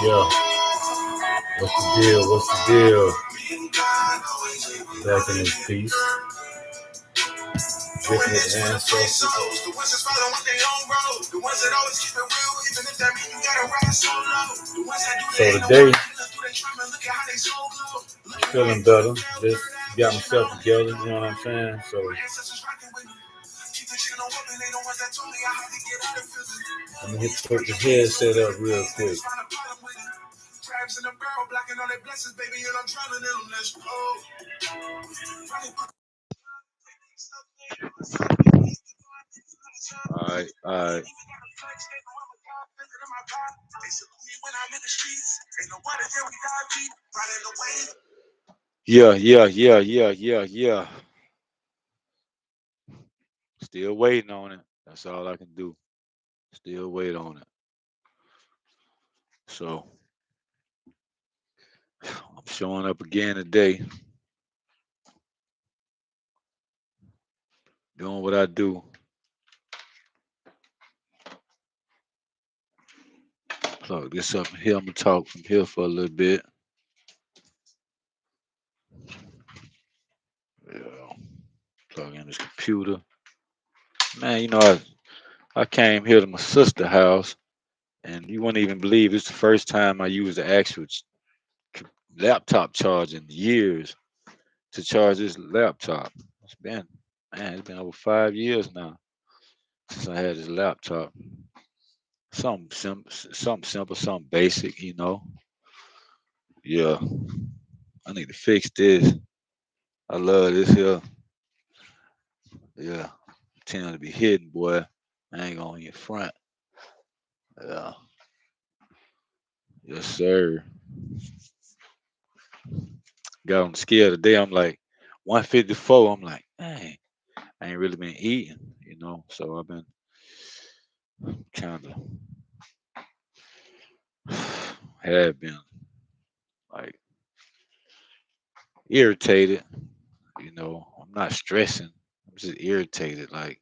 Yeah, what's the deal? What's the deal? Back in this piece. Drinking his ancestors. So today, feeling better. Just got myself together, you know what I'm saying? So let me put the headset up real quick. All right. Yeah. Still waiting on it. That's all I can do. Still wait on it. So I'm showing up again today, doing what I do. Plug this up here. I'm gonna talk from here for a little bit. Yeah. Plug in this computer. Man, I came here to my sister's house, and you wouldn't even believe it's the first time I used the actual laptop charge in years to charge this laptop. It's been over 5 years now since I had this laptop. Something simple, something basic. Yeah, I need to fix this. I love this here. Yeah, tend to be hidden, boy. I ain't gonna in front. Yeah, yes, sir. Got on the scale today. I'm like 154. I'm like, dang, I ain't really been eating. So I've been kind of have been like irritated. I'm not stressing. I'm just irritated. Like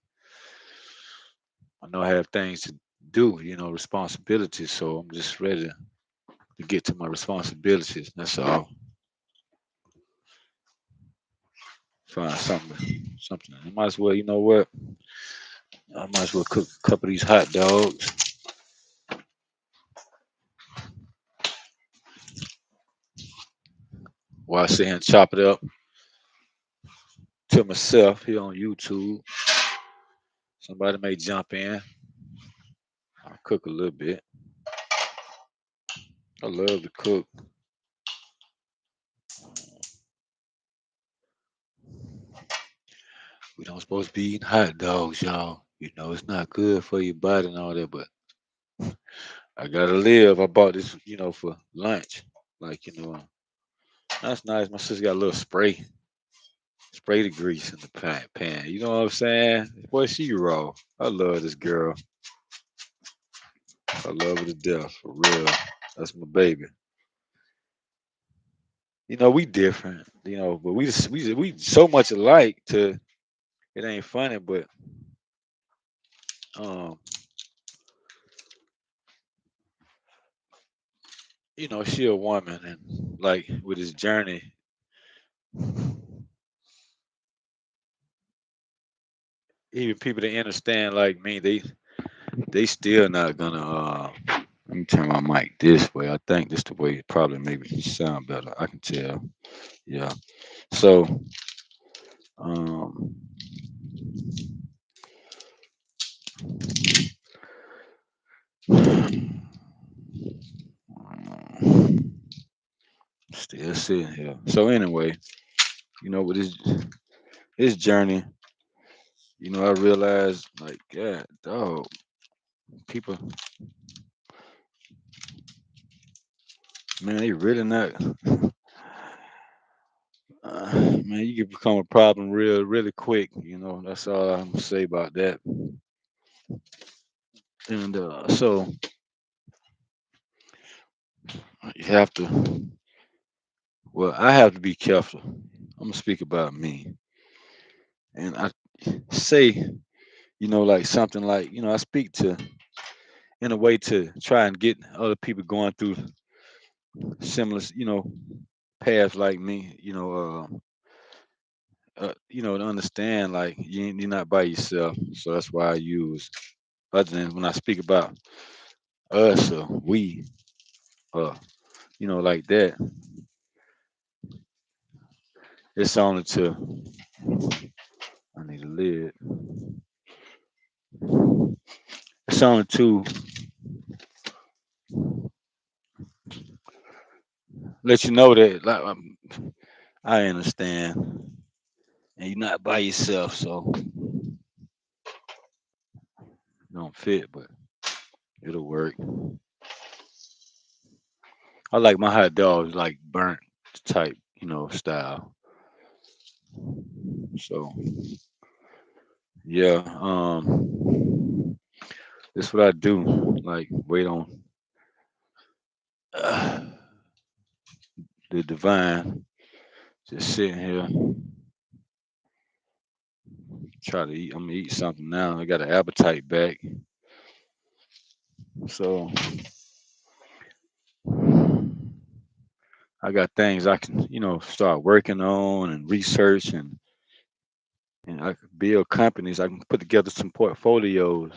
I know I have things to do, responsibilities. So I'm just ready to get to my responsibilities. That's all. Find something. I might as well, you know what? I might as well cook a couple of these hot dogs while I sit here and chop it up to myself here on YouTube. Somebody may jump in. I'll cook a little bit. I love to cook. We don't supposed to be eating hot dogs, y'all. It's not good for your body and all that, but I gotta live. I bought this, for lunch. Like, that's nice. My sister got a little spray the grease in the pan. You know what I'm saying? Boy, she raw. I love this girl. I love her to death, for real. That's my baby. We different, but we so much alike to it ain't funny, but um, she a woman and like with this journey, even people that understand like me, they still not gonna let me turn my mic this way. I think this the way it probably maybe sound better. I can tell. Yeah. So um still sitting here. So anyway, with this journey, I realized like, God, dog, people, man, they really not. Man, you can become a problem really quick. That's all I'm gonna say about that. And so you have to. Well, I have to be careful. I'm gonna speak about me, and I say, like something like, I speak to in a way to try and get other people going through similar, paths like me, to understand like you're not by yourself. So that's why I use, other than when I speak about us or we, uh, like that, it's only to, I need a lid. It's only to let you know that like, I understand, and you're not by yourself, so it don't fit, but it'll work. I like my hot dogs like burnt type, style. So yeah, that's what I do. Like wait on uh, the divine. Just sitting here, try to eat. I'm gonna eat something now. I got an appetite back, so I got things I can, start working on and research and I can build companies. I can put together some portfolios.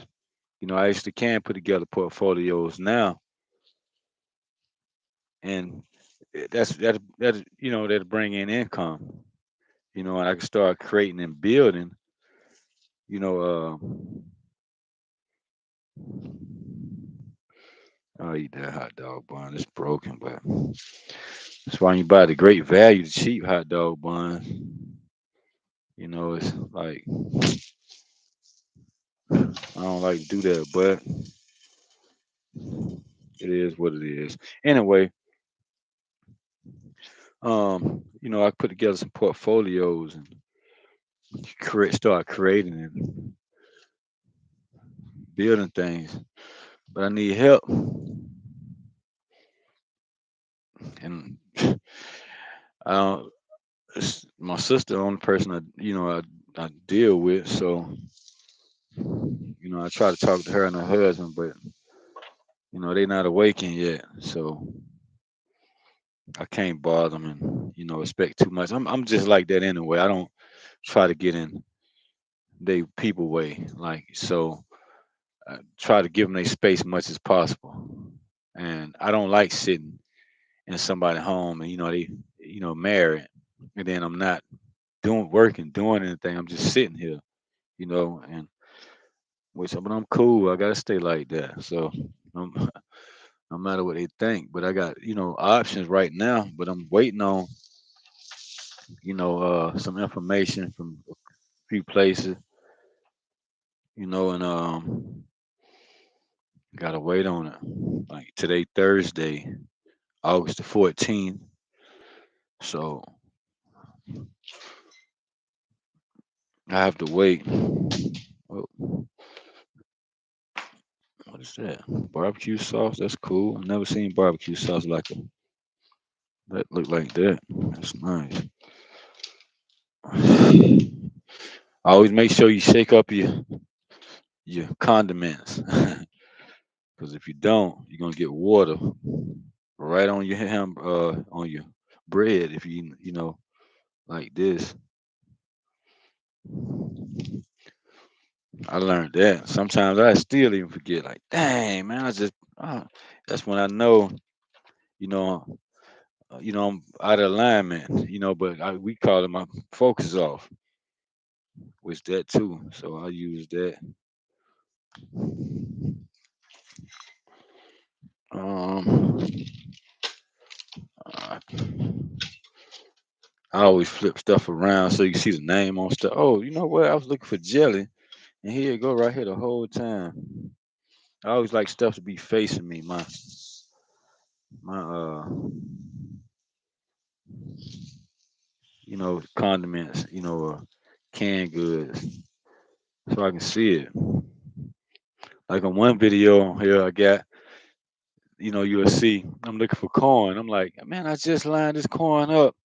I actually can put together portfolios now, and that'll bring in income. And I can start creating and building. You know, I'll eat that hot dog bun. It's broken, but that's why you buy the great value, the cheap hot dog bun. It's like I don't like to do that, but it is what it is. Anyway, I put together some portfolios and start creating and building things. But I need help, and I don't, my sister, the only person I deal with. So I try to talk to her and her husband, but they not awakened yet. So I can't bother them and expect too much. I'm just like that anyway. I don't try to get in they people way. Like so, I try to give them their space much as possible. And I don't like sitting in somebody's home and they married, and then I'm not doing anything. I'm just sitting here, and but I'm cool. I gotta stay like that. So no matter what they think, but I got options right now. But I'm waiting on some information from a few places, and gotta wait on it. Like today, Thursday, August the 14th. So I have to wait. Oh, what is that? Barbecue sauce? That's cool. I've never seen barbecue sauce that look like that. That's nice. Always make sure you shake up your condiments, because if you don't, you're gonna get water right on your on your bread if like this. I learned that. Sometimes I still even forget. Like, dang man, that's when I know you know I'm out of alignment. But we call it my focus off, which that too. So I use that. Um, I I always flip stuff around so you see the name on stuff. Oh, you know what? I was looking for jelly, and here it go right here the whole time. I always like stuff to be facing me. My condiments, canned goods, so I can see it. Like on one video here, I got, you'll see I'm looking for corn. I'm like, man, I just lined this corn up,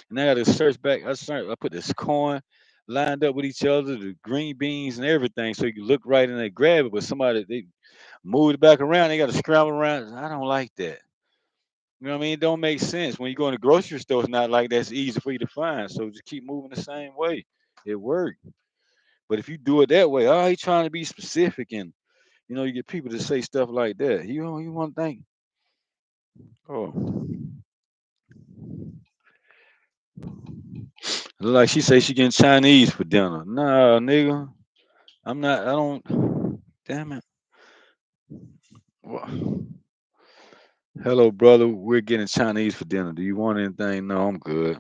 and I got to search back. I put this corn lined up with each other, the green beans and everything, so you can look right and they grab it. But somebody move it back around. They got to scramble around. I don't like that. You know what I mean? It don't make sense. When you go in the grocery store, it's not like that's easy for you to find. So just keep moving the same way. It worked. But if you do it that way, oh, he trying to be specific, and you get people to say stuff like that. You want to think, oh, like she say she getting Chinese for dinner. Nah, nigga, I'm not. I don't. Damn it. Wha- Hello, brother. We're getting Chinese for dinner. Do you want anything? No, I'm good.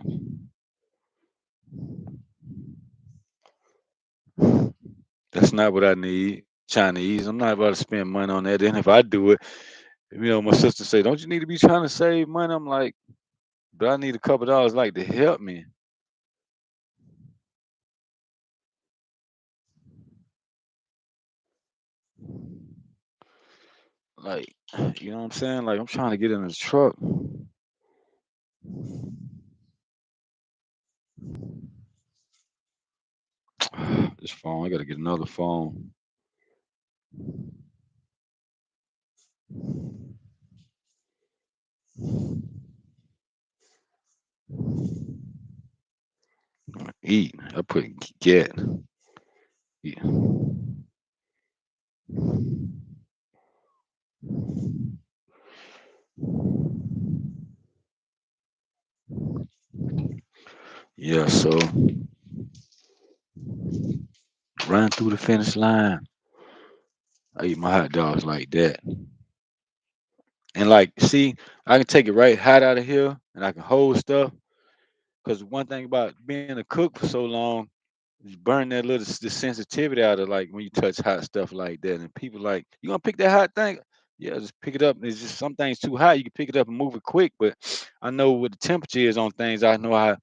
That's not what I need. Chinese. I'm not about to spend money on that. And if I do it, my sister say, "Don't you need to be trying to save money?" I'm like, "But I need a couple dollars, like, to help me." Like, you know what I'm saying? Like, I'm trying to get in the truck. This phone, I gotta get another phone. Eat. I put get. Yeah. Yeah. So run through the finish line. I eat my hot dogs like that. And like, see, I can take it right hot out of here, and I can hold stuff. Because one thing about being a cook for so long, you burn that little the sensitivity out of, like, when you touch hot stuff like that. And people like, you gonna pick that hot thing? Yeah, just pick it up. It's just some things too hot. You can pick it up and move it quick, but I know what the temperature is on things. I know how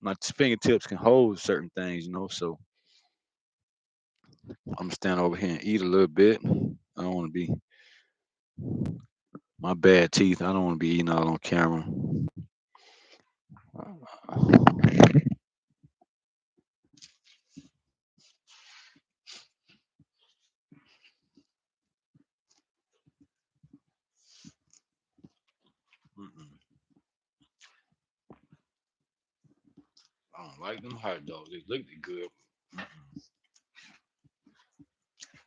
my fingertips can hold certain things. So I'm gonna stand over here and eat a little bit. I don't want to be my bad teeth. I don't want to be eating all on camera. Mm-mm. I don't like them hot dogs. They look good.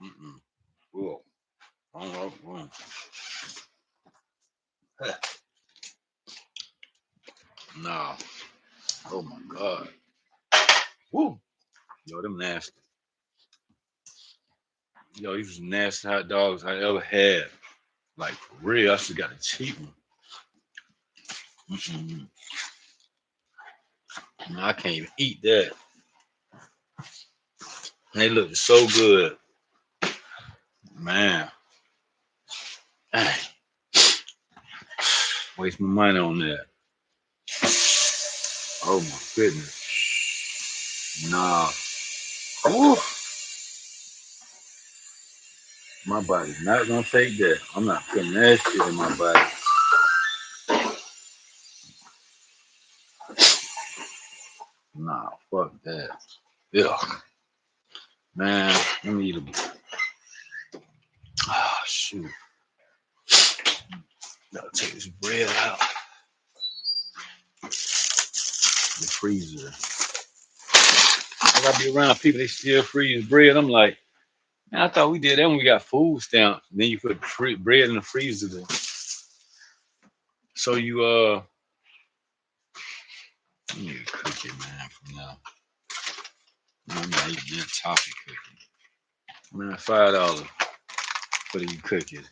Mm-mm. Whoa. I don't know. Nah. Oh my God. Woo. Yo, them nasty. Yo, these was the nasty hot dogs I ever had. Like, for real, I should got a cheap one. Mm-mm. Nah, I can't even eat that. They look so good. Man. Dang. Waste my money on that. Oh my goodness. Nah. Woo. My body's not gonna take that. I'm not putting that shit in my body. Nah, fuck that. Yeah. Man, let me eat a. Ah, shoot. Gotta take this bread out the freezer. I gotta be around people, they still freeze bread. I'm like, man, I thought we did that when we got food stamps. Then you put bread in the freezer. So you need to cook it, man, from now. I'm not eating that toffee cookie. Man, $5 for these cookies.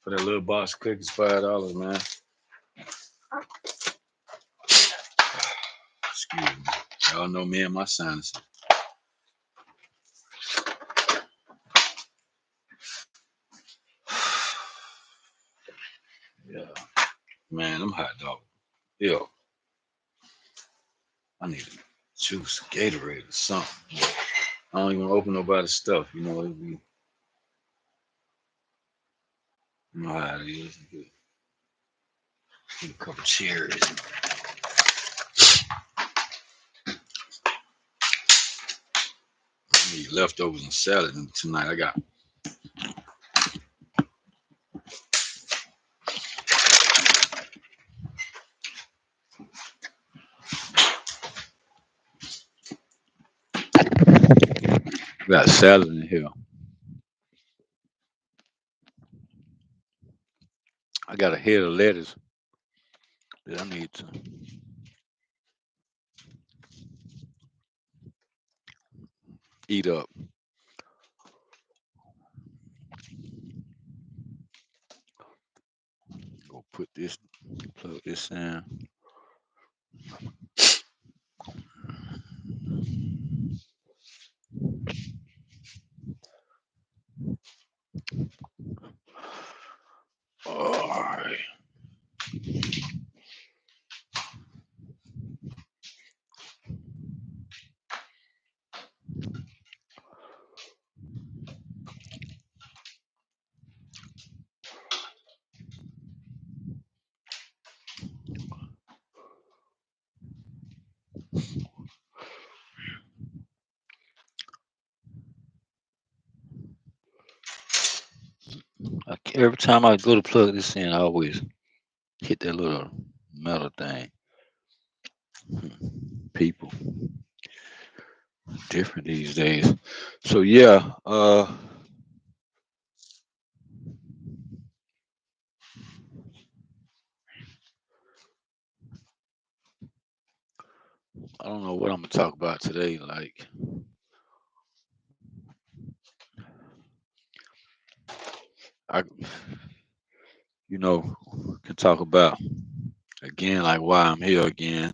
For that little box of cookies, $5, man. Excuse me. Y'all know me and my sinuses. Yeah. Man, them hot dogs. Yeah. I need a juice, Gatorade or something. I don't even open nobody's stuff. You know how it is. Get a couple cherries. I need leftovers and salad tonight. I got Got salad in here. I got a head of lettuce that I need to eat up. Go put this, plug this in. All right. Every time I go to plug this in, I always hit that little metal thing. People different these days. So yeah, I don't know what I'm gonna talk about today. Like, I, can talk about again, like why I'm here again.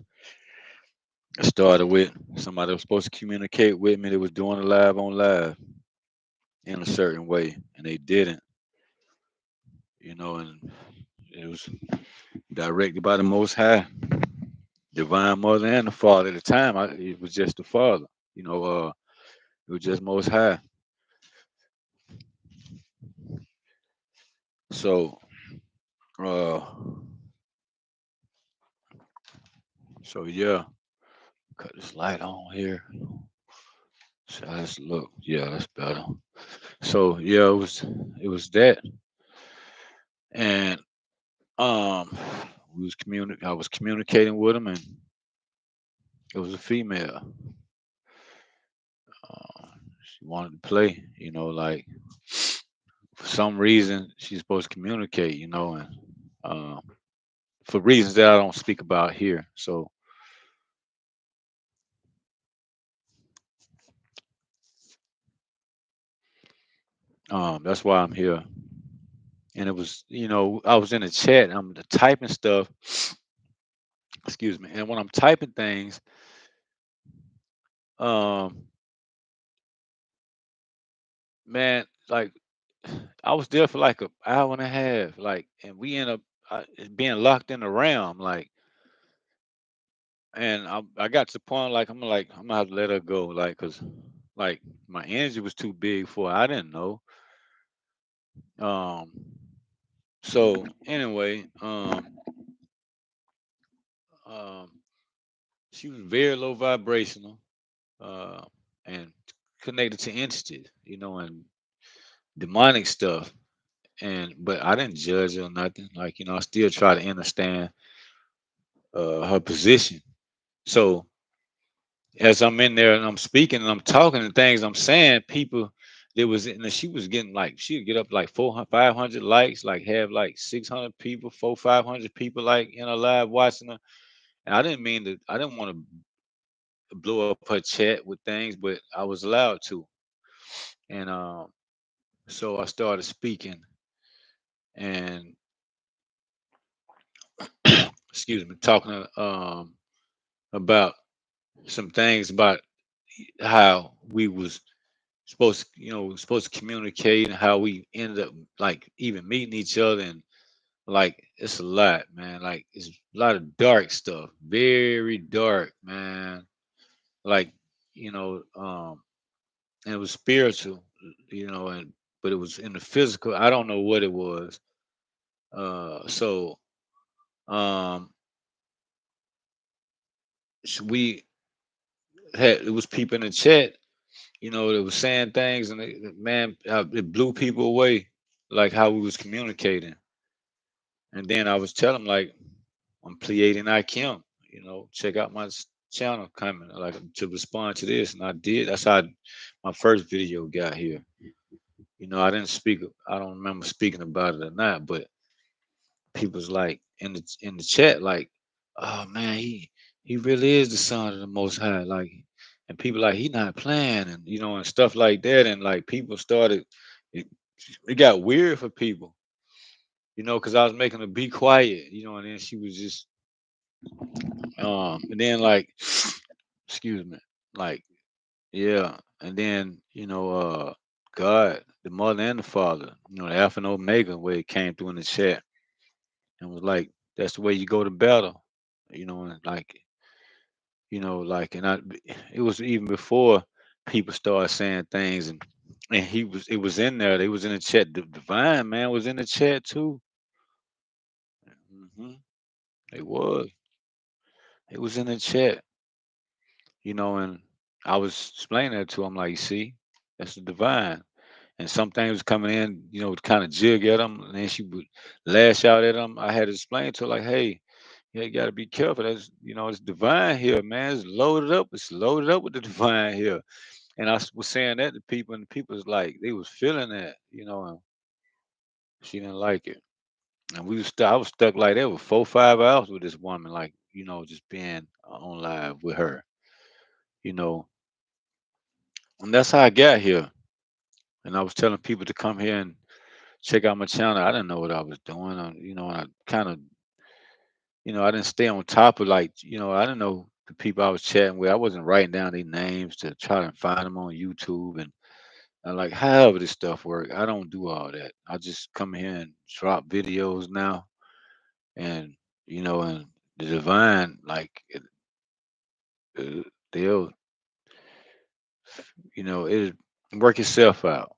I started with somebody that was supposed to communicate with me that was doing a live on live in a certain way, and they didn't. And it was directed by the Most High, Divine Mother, and the Father. At the time, it was just the Father. It was just Most High. So, uh, yeah, cut this light on here. So let's look. Yeah, that's better. So yeah, it was that, and I was communicating with him, and it was a female. Uh, she wanted to play. Like for some reason she's supposed to communicate. And um, for reasons that I don't speak about here. So that's why I'm here. And it was, I was in the chat. I'm typing stuff. Excuse me. And when I'm typing things, um, man, like I was there for like an hour and a half, like, and we end up being locked in the realm, like, and I got to the point like I'm gonna have to let her go, like, cause like my energy was too big for her. I didn't know. Um, so anyway, um, she was very low vibrational, uh, and connected to entities, and demonic stuff. And but I didn't judge her or nothing. Like, I still try to understand her position. So as I'm in there and I'm speaking and I'm talking and things I'm saying, people that was in there, she was getting like she'd get up like 400, 500 likes, like have like 600 people, 500 people like in a live watching her. And I didn't want to blow up her chat with things, but I was allowed to. And so I started speaking and excuse me, talking about some things about how we was supposed to communicate and how we ended up like even meeting each other, and like it's a lot, man. Like it's a lot of dark stuff, very dark, man. Like, and it was spiritual, and but it was in the physical. I don't know what it was. So um, we had it was people in the chat, that was saying things, and man, it blew people away, like how we was communicating. And then I was telling them like I'm Pleiadian Kim, check out my channel coming like to respond to this, and I did. That's how my first video got here. I didn't speak. I don't remember speaking about it or not, but people's like in the chat, like, oh man, he really is the son of the Most High, like, and people like he not playing, and and stuff like that, and like people started. It, it got weird for people, because I was making her be quiet, and then she was just and then like, excuse me, like, yeah, and then God, the mother and the father, the Alpha and Omega, where it came through in the chat and was like, that's the way you go to battle, and like, like, and it was even before people started saying things, and it was in there, they was in the chat, the divine man was in the chat too. hmm it was, it was in the chat, and I was explaining that to him, like, see, that's the divine. And some things was coming in, kind of jig at him, and then she would lash out at him. I had to explain to her, like, hey, yeah, you got to be careful. That's, it's divine here, man. It's loaded up. It's loaded up with the divine here. And was saying that to people, and the people was like, they was feeling that, and she didn't like it. And I was stuck like that for 4, 5 hours with this woman, like, just being on live with her, you know. And that's how I got here. And I was telling people to come here and check out my channel. I didn't know what I was doing. And I kind of, I didn't stay on top of, like, I didn't know the people I was chatting with. I wasn't writing down their names to try to find them on YouTube and like however this stuff work. I don't do all that. I just come here and drop videos now, and and the divine, like, they'll, it work itself out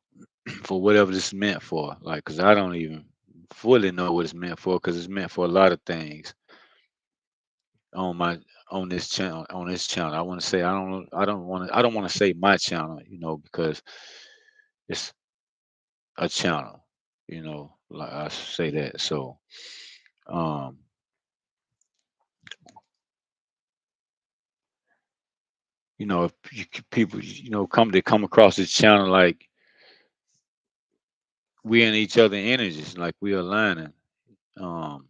for whatever this is meant for. Like, cause I don't even fully know what it's meant for, cause it's meant for a lot of things on my on this channel. I want to say I don't want to say my channel, because it's a channel, like I say that. So um if people come across this channel, like, we in each other energies, like we aligning. Um,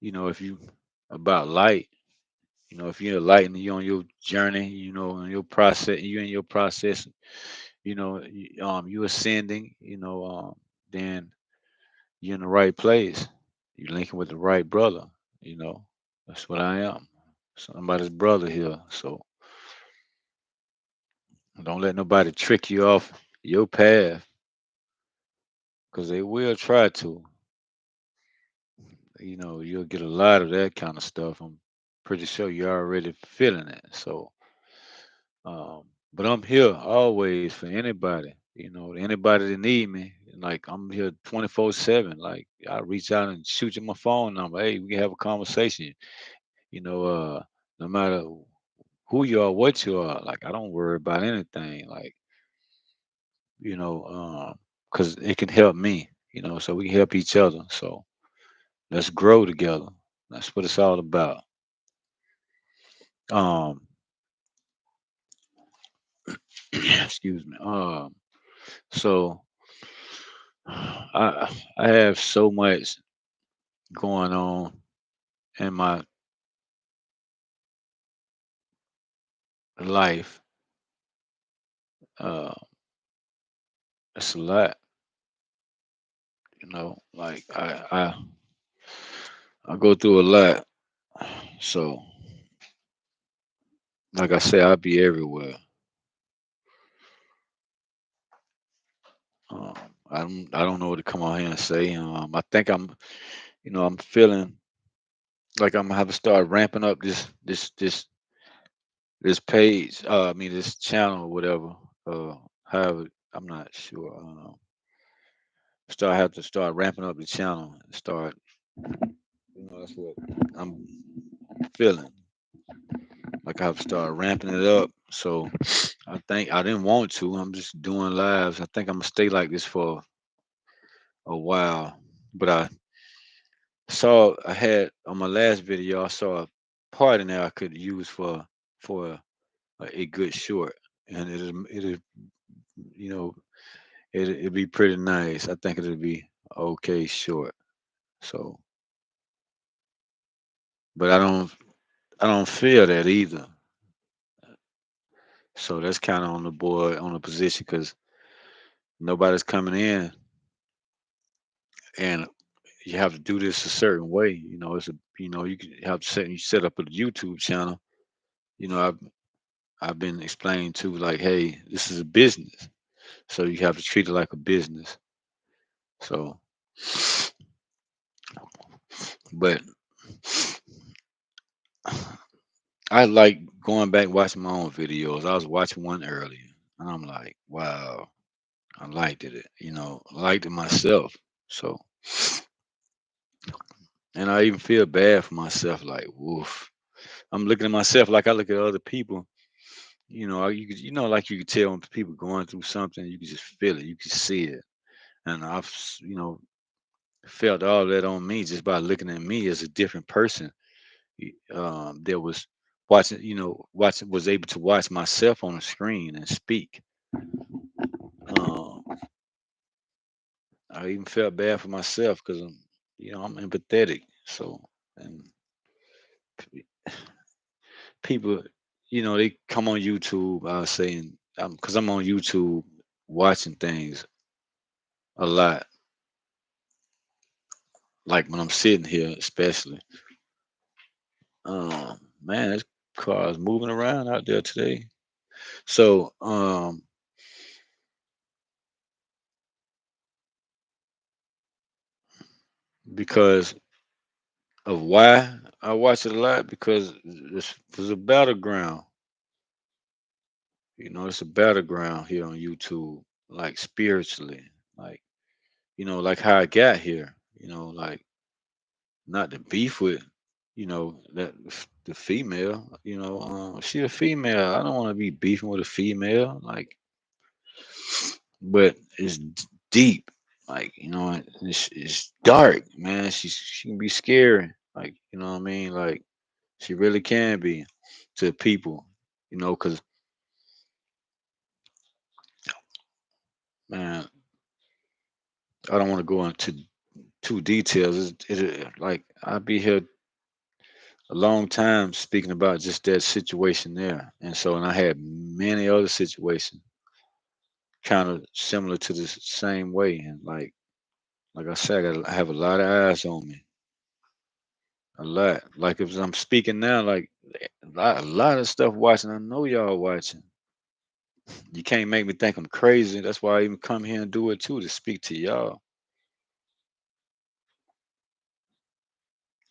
if you about light, if you're light and you're on your journey, in your process, you in your process, you ascending, then you're in the right place. You're linking with the right brother, you know. That's what I am. Somebody's brother here. So don't let nobody trick you off your path, because they will try to. You'll get a lot of that kind of stuff. I'm pretty sure you're already feeling it. So, but I'm here always for anybody. Anybody that need me. Like, I'm here 24/7. Like, I reach out and shoot you my phone number. Hey, we can have a conversation. You know, uh, no matter who you are, what you are. Like, I don't worry about anything. Like, because it can help me. So we can help each other. So let's grow together. That's what it's all about. Um, excuse me. So I have so much going on in my life. Uh, it's a lot. Like, I go through a lot. So, like I say, I'll be everywhere. Um, I don't know what to come out here and say. I think I'm feeling like I'm gonna have to start ramping up this page. I mean, this channel or whatever. However, I'm not sure. Have to start ramping up the channel and start. That's what I'm feeling. Like, I have to start ramping it up. So I think I didn't want to. I'm just doing lives. I think I'm gonna stay like this for a while. But I had on my last video, I saw part in there I could use for a good short, and it'll you know it'll be pretty nice. I think it'll be okay short. So, but I don't feel that either. So that's kind of on the board on the position because nobody's coming in, and you have to do this a certain way. It's a you have to set up a YouTube channel. You know, I've been explaining to like, hey, this is a business, so you have to treat it like a business. So, but I like going back watching my own videos. I was watching one earlier, and I'm like, wow, I liked it. I liked it myself. So, and I even feel bad for myself. Like, woof. I'm looking at myself like I look at other people. Like you could tell when people going through something, you can just feel it, you can see it. And felt all that on me just by looking at me as a different person. That was watching was able to watch myself on the screen and speak. Um, I even felt bad for myself because I'm empathetic. So, and p- people, they come on YouTube. I was saying, because I'm on YouTube watching things a lot, like when I'm sitting here, especially. Man, this car is moving around out there today. So, because of why I watch it a lot, because this was a battleground. It's a battleground here on YouTube, like spiritually, like like how I got here. Like not the beef with, the female. She a female. I don't want to be beefing with a female. Like, but it's deep. Like, it's dark, man. She can be scary. Like, you know what I mean? Like, she really can be to people. Because man, I don't want to go into too details. Like I'll be here a long time speaking about just that situation there, and I had many other situations kind of similar to the same way, and like I said, I have a lot of eyes on me, a lot. Like if I'm speaking now, like a lot of stuff watching. I know y'all watching. You can't make me think I'm crazy. That's why I even come here and do it too, to speak to y'all.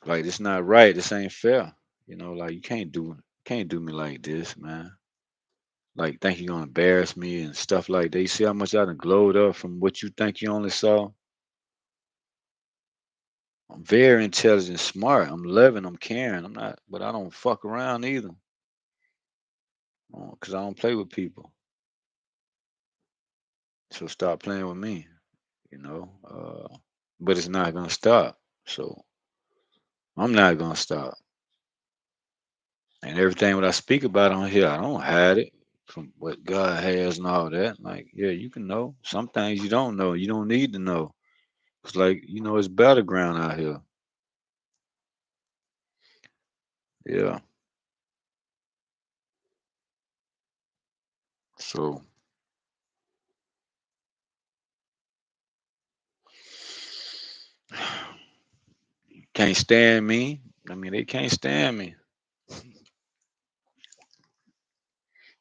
Like it's not right. This ain't fair. Like you can't do me like this, man. Like think you're gonna embarrass me and stuff like that. You see how much I done glowed up from what you think you only saw? I'm very intelligent, smart. I'm loving, I'm caring. I'm not, but I don't fuck around either. Cause I don't play with people. So stop playing with me, you know. But it's not gonna stop. So I'm not gonna stop. And everything what I speak about on here, I don't hide it from what God has and all that. Like, yeah, you can know. Some things you don't know. You don't need to know. It's like, it's battleground out here. Yeah. So can't stand me. I mean, they can't stand me.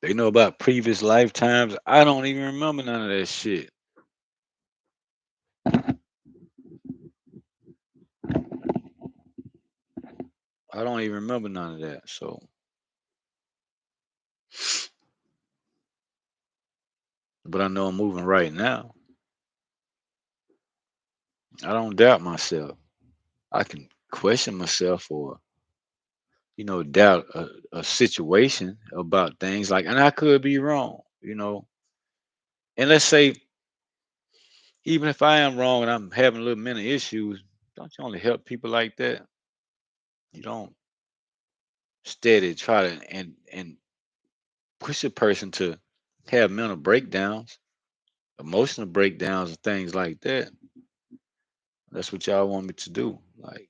They know about previous lifetimes. I don't even remember none of that shit. I don't even remember none of that. So, but I know I'm moving right now. I don't doubt myself. I can question myself or, doubt a situation about things like, and I could be wrong, And let's say, even if I am wrong and I'm having a little mental issues, don't you only help people like that? You don't. steady try to and push a person to have mental breakdowns, emotional breakdowns, and things like that. That's what y'all want me to do. Like,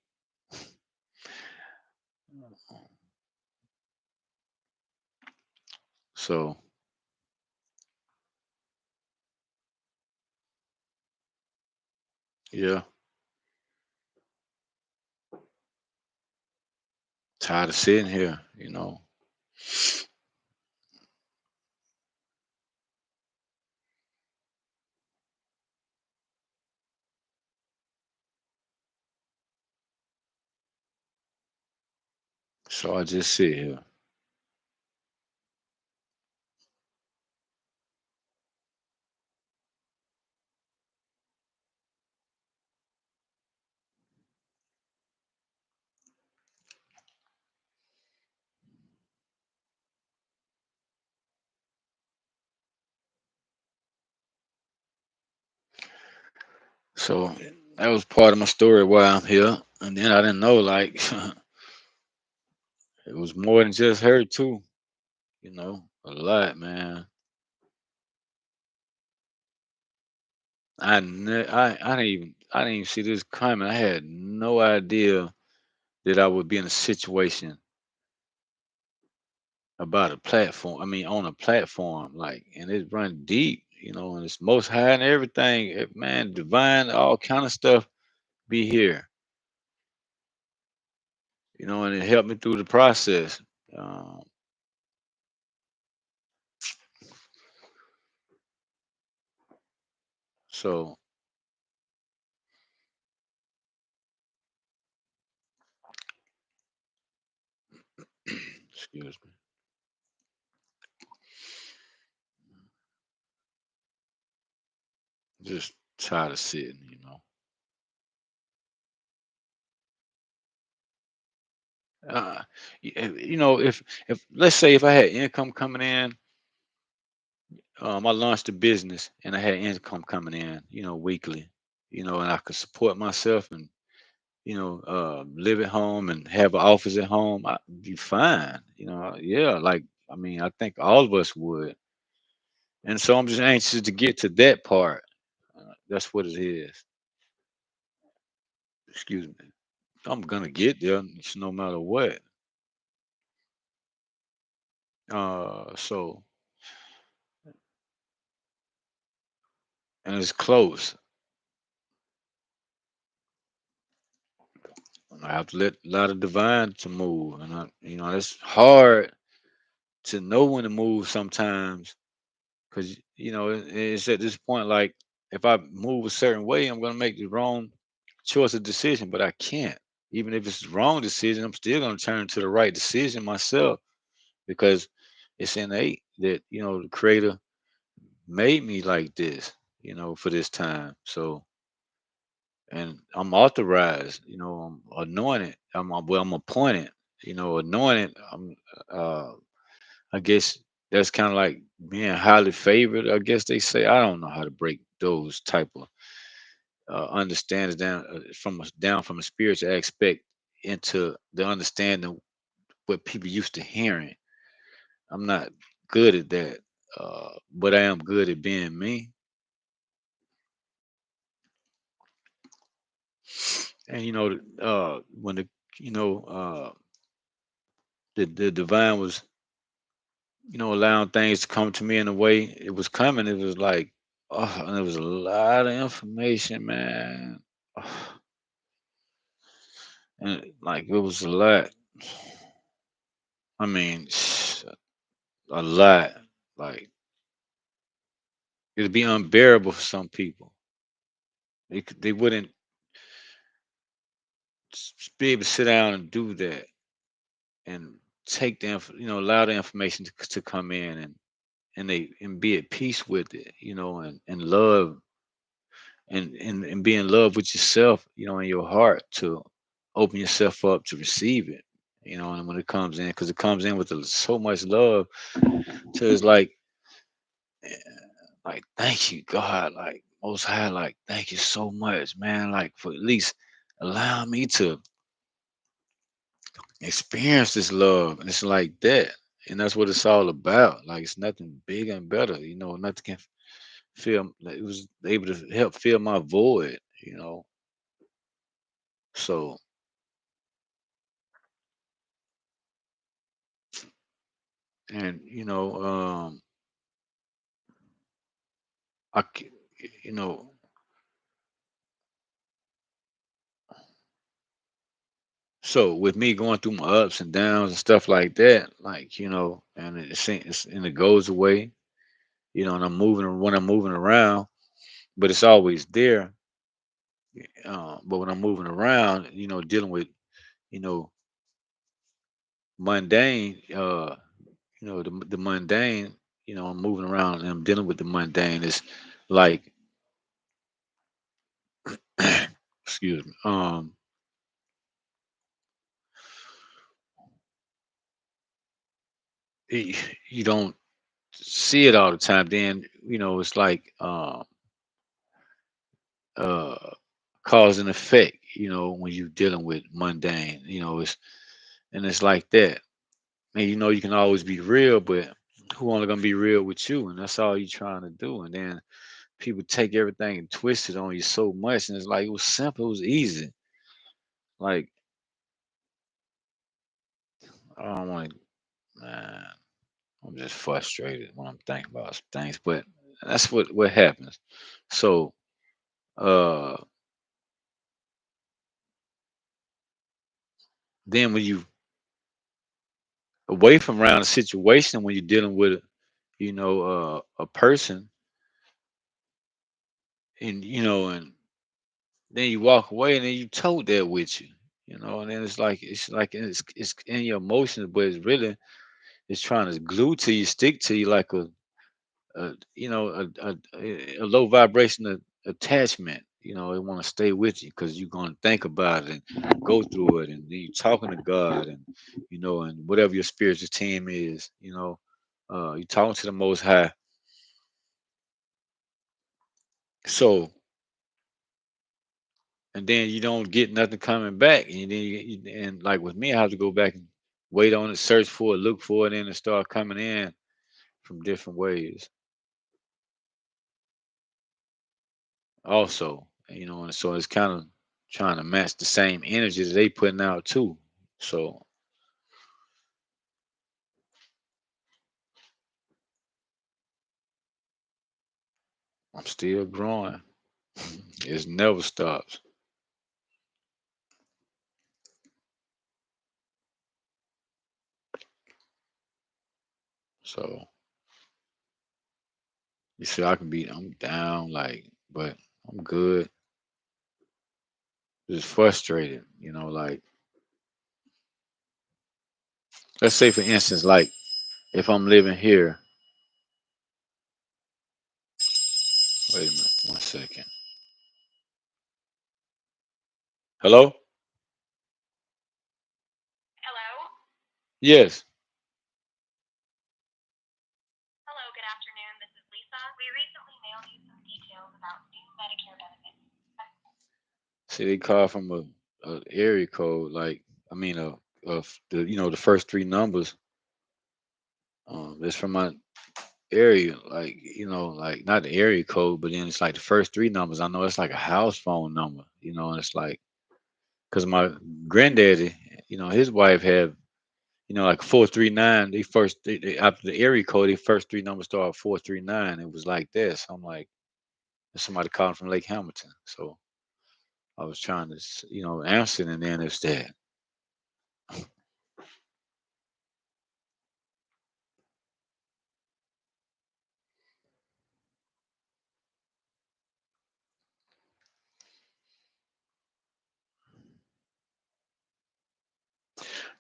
so yeah, tired of sitting here. So I just sit here. So that was part of my story why I'm here. And then I didn't know like it was more than just her too. A lot, man. I didn't even see this coming. I had no idea that I would be in a situation about a platform. I mean, on a platform, like, and it run deep, and it's most high and everything. Man, divine, all kind of stuff be here, and it helped me through the process. Um, so, excuse me, just tired of sitting. Uh, if let's say if I had income coming in, I launched a business and I had income coming in, weekly, and I could support myself and live at home and have an office at home, I'd be fine. Yeah, like I mean, I think all of us would. And so I'm just anxious to get to that part. That's what it is. Excuse me. I'm gonna get there, no matter what. So and it's close. And I have to let a lot of divine to move, and it's hard to know when to move sometimes because it's at this point like if I move a certain way, I'm gonna make the wrong choice of decision, but I can't. Even if it's the wrong decision, I'm still gonna turn to the right decision myself because it's innate that the Creator made me like this, for this time. So, and I'm authorized, I'm anointed. I'm appointed, anointed. Uh, I guess that's kind of like being highly favored. I guess they say I don't know how to break those type of understandings down from a spiritual aspect into the understanding what people used to hearing. I'm not good at that, but I am good at being me. And when you know the divine was allowing things to come to me in a way it was coming. It was like, oh, and it was a lot of information, man. And like it was a lot. I mean, a lot. Like it'd be unbearable for some people. They wouldn't be able to sit down and do that and take allow the information to come in and be at peace with it, and love and be in love with yourself, in your heart to open yourself up to receive it, and when it comes in, because it comes in with so much love, so it's eh, like thank you, God, like most high, like thank you so much, man, like for at least allowing me to experience this love. And it's like that. And that's what it's all about. Like it's nothing bigger and better. Nothing can fill like, it was able to help fill my void. So and I c- you know, so with me going through my ups and downs and stuff like that, like, and and it goes away, and I'm moving when I'm moving around, but it's always there. But when I'm moving around, dealing with, you know, mundane, the mundane, I'm moving around and I'm dealing with the mundane. It's like, excuse me, y- you don't see it all the time. Then, it's like, uh, cause and effect, when you're dealing with mundane, it's like that. And you can always be real, but who only gonna be real with you? And that's all you're trying to do. And then people take everything and twist it on you so much, and it's like it was simple, it was easy. Like I don't want to, man. I'm just frustrated when I'm thinking about some things, but that's what happens. So, uh, then when you away from around a situation, when you're dealing with, a person, and then you walk away, and then you tote that with you, and then it's like it's in your emotions, but it's trying to glue to you, stick to you like a low vibration attachment. It want to stay with you because you're going to think about it and go through it, and then you're talking to God, and and whatever your spiritual team is, you're talking to the Most High. So, and then you don't get nothing coming back, and then and like with me, I have to go back and wait on it, search for it, look for it, and it start coming in from different ways. Also, and so it's kind of trying to match the same energy that they putting out too. So I'm still growing. It never stops. So you see, I'm down, like, but I'm good. Just frustrated, like, let's say for instance, like if I'm living here, wait a minute, 1 second. Hello? Yes. See, they call from a area code, like, I mean, the the first three numbers. It's from my area, like, like not the area code, but then it's like the first three numbers. I know it's like a house phone number, and it's like because my granddaddy, his wife had, like 439. After the area code, the first three numbers start 439. It was like this. I'm like, there's somebody calling from Lake Hamilton, so I was trying to, answer, and then it's that.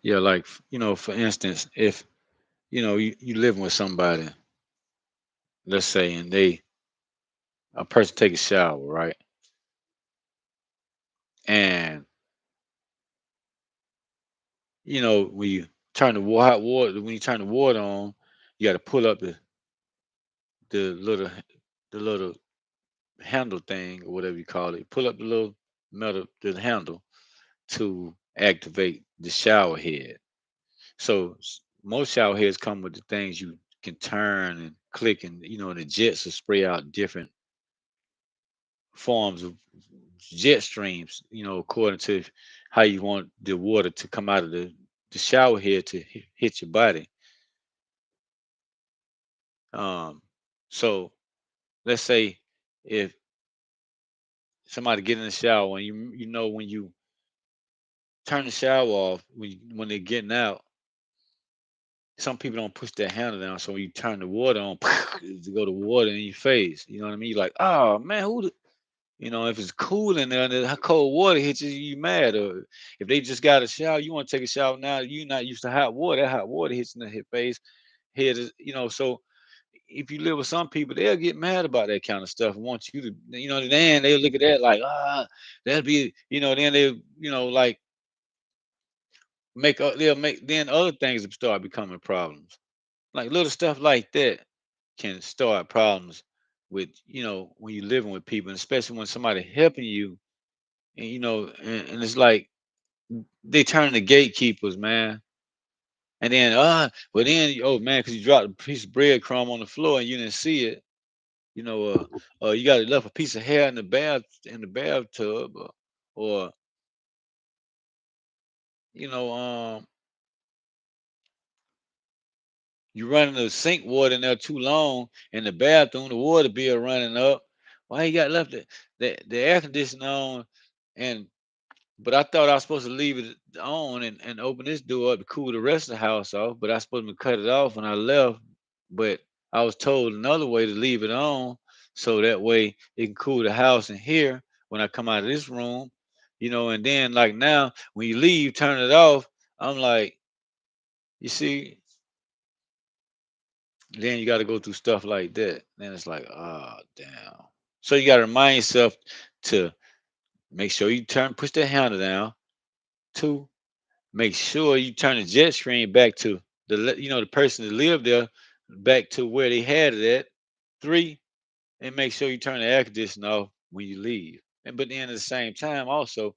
Yeah, like for instance, if you living with somebody, let's say, and a person take a shower, right? And when you turn the hot water, when you turn the water on, you got to pull up the little the little handle thing or whatever you call it. Pull up the little metal the handle to activate the shower head. So most shower heads come with the things you can turn and click, and the jets will spray out different forms of jet streams, according to how you want the water to come out of the shower head to hit your body. Um, so let's say if somebody get in the shower and when you turn the shower off when they're getting out, some people don't push their handle down. So when you turn the water on, to go to water in your face. You know what I mean? You're like, oh man, if it's cool in there and the cold water hits you, you mad. Or if they just got a shower, you want to take a shower now, you're not used to hot water. That hot water hits in the hit face, head is, so if you live with some people, they'll get mad about that kind of stuff and want you to, then they'll look at that like, that'll be, then they, like they'll make, then other things start becoming problems. Like little stuff like that can start problems with, when you're living with people, and especially when somebody helping you, and and it's like they turn the gatekeepers, man. And then, but then, oh man, because you dropped a piece of breadcrumb on the floor and you didn't see it. You got left a piece of hair in the bathtub, or you know, you running the sink water in there too long in the bathroom, the water bill running up. Why you got left the air conditioner on, and but I thought I was supposed to leave it on and open this door up to cool the rest of the house off, but I was supposed to cut it off when I left. But I was told another way to leave it on so that way it can cool the house in here when I come out of this room, and then like now when you leave, turn it off. I'm like, you see, then you got to go through stuff like that. Then it's like, oh damn. So you got to remind yourself to make sure you push that handle down. Two, make sure you turn the jet stream back to the person that lived there, back to where they had it at. Three, and make sure you turn the air conditioner off when you leave. And but then at the same time, also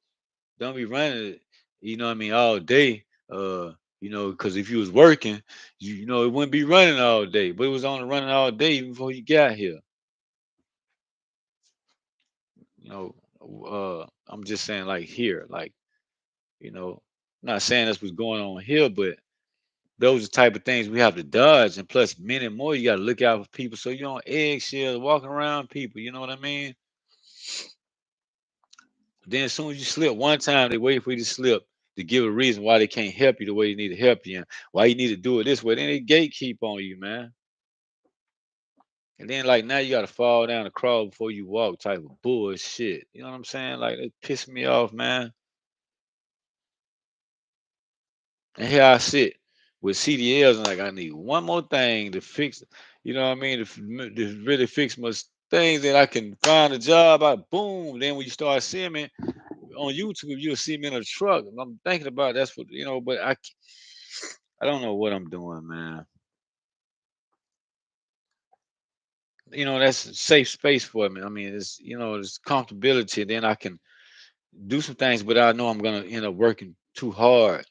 don't be running it, what I mean, all day. Because if you was working, it wouldn't be running all day, but it was only running all day even before you got here. You know, I'm just saying like here, like I'm not saying that's what's going on here, but those are the type of things we have to dodge, and plus many more. You got to look out for people, so you're on eggshells walking around people. You know what I mean? Then as soon as you slip one time, they wait for you to slip to give a reason why they can't help you the way you need to help you, and why you need to do it this way. Then they gatekeep on you, man. And then like now you got to fall down and crawl before you walk, type of bullshit. You know what I'm saying? Like it pissed me off, man. And here I sit with CDLs, and like I need one more thing to fix. You know what I mean? To really fix my things that I can find a job. I boom. Then when you start seeing me on YouTube, you'll see me in a truck. And I'm thinking about that's what but I don't know what I'm doing, man. That's a safe space for me. I mean, it's comfortability. Then I can do some things, but I know I'm gonna end up working too hard,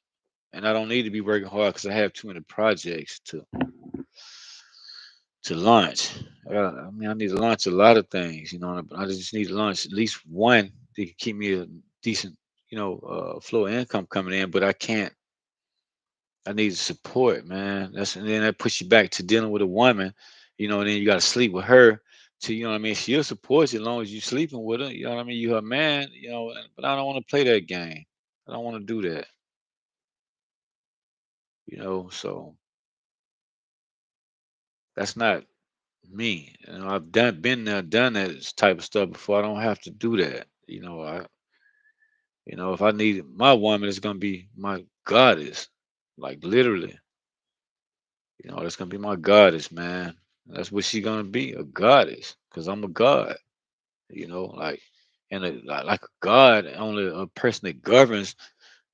and I don't need to be working hard because I have too many projects to launch. I need to launch a lot of things. But I just need to launch at least one that can keep me a decent, flow of income coming in. But I can't. I need support, man. And then that puts you back to dealing with a woman, and then you got to sleep with her. To you know what I mean. She'll support you as long as you sleeping with her. You know what I mean. You her man. But I don't want to play that game. I don't want to do that. So that's not me. I've been there, done that type of stuff before. I don't have to do that. If I need my woman, it's gonna be my goddess, like literally. That's gonna be my goddess, man. That's what she gonna be, a goddess, cause I'm a god. Like, and like a god, only a person that governs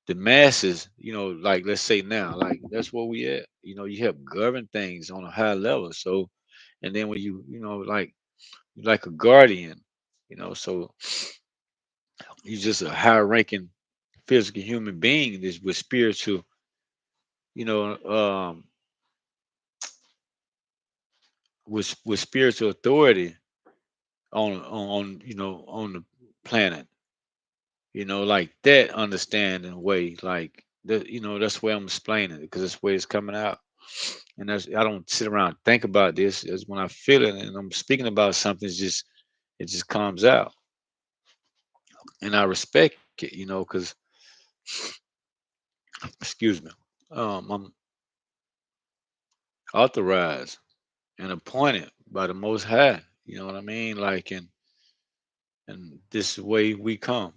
the masses. Like let's say now, like that's where we at. You help govern things on a high level. So, and then when like you're like a guardian. So you just a high ranking physical human being is with spiritual, you know, with spiritual authority on on the planet. Like that understanding way, like that. That's where I'm explaining it because that's where it's coming out. And that's I don't sit around and think about this. It's when I feel it and I'm speaking about something. It just comes out, and I respect it. Because excuse me, I'm authorized and appointed by the Most High. You know what I mean? Like, and this way we come.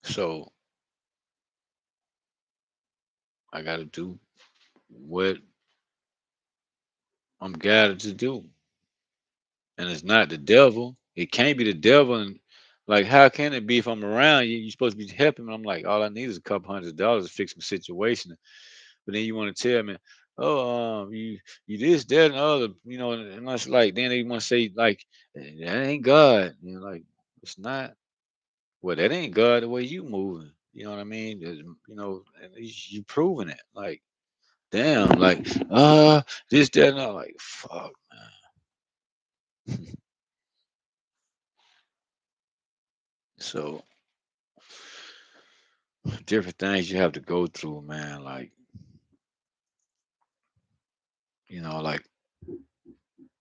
So I got to do what I'm guided to do, and it's not the devil. It can't be the devil. And like, how can it be if I'm around you? You're supposed to be helping me. I'm like, all I need is a couple $100 to fix my situation. But then you want to tell me, oh, you this, that, and the other, and that's like, then they want to say like, that ain't God. Like it's not. Well, that ain't God the way you moving. You know what I mean? And you proving it. Like, damn, like, this, that, and that. Like, fuck, man. So different things you have to go through, man. Like, like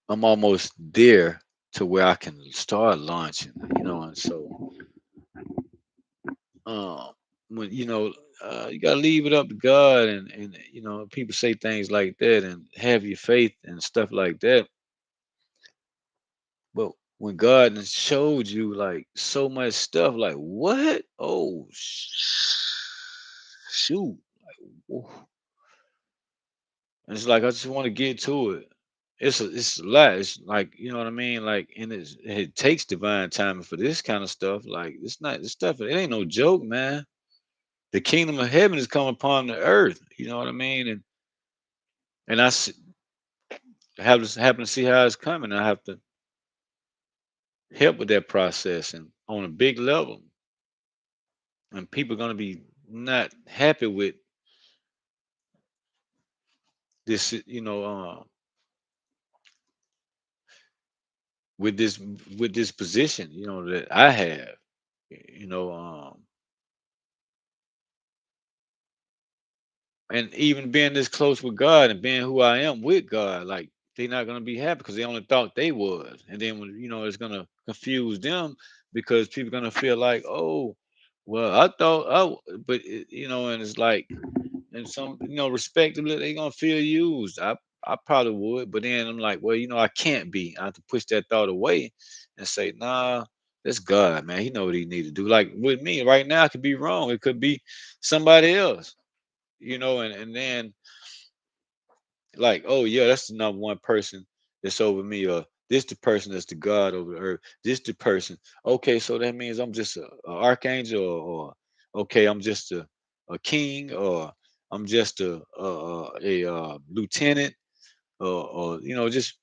I'm almost there to where I can start launching, and so um when you gotta leave it up to God, and people say things like that and have your faith and stuff like that. But when God done showed you like so much stuff, like what? Oh shoot. Oof. And it's like I just want to get to it. It's a lot. It's like, you know what I mean? Like, and it takes divine timing for this kind of stuff. Like, it's not this stuff, it ain't no joke, man. The kingdom of heaven is coming upon the earth. You know what I mean? And have to happen to see how it's coming. I have to help with that process and on a big level. And people are gonna be not happy with this, with this position, that I have. You know, and even being this close with God and being who I am with God, like they're not gonna be happy because they only thought they was, and then when it's gonna confuse them because people gonna feel like, oh, well, I thought, oh, but and it's like, and some, respectively, they gonna feel used. I probably would, but then I'm like, well, I can't be. I have to push that thought away and say, nah, that's God, man. He know what he need to do. Like with me right now, I could be wrong. It could be somebody else, and then like, oh yeah, that's the number one person that's over me, or this the person that's the God over the earth. This the person. Okay, so that means I'm just a archangel, or okay, I'm just a king, or I'm just a lieutenant, or just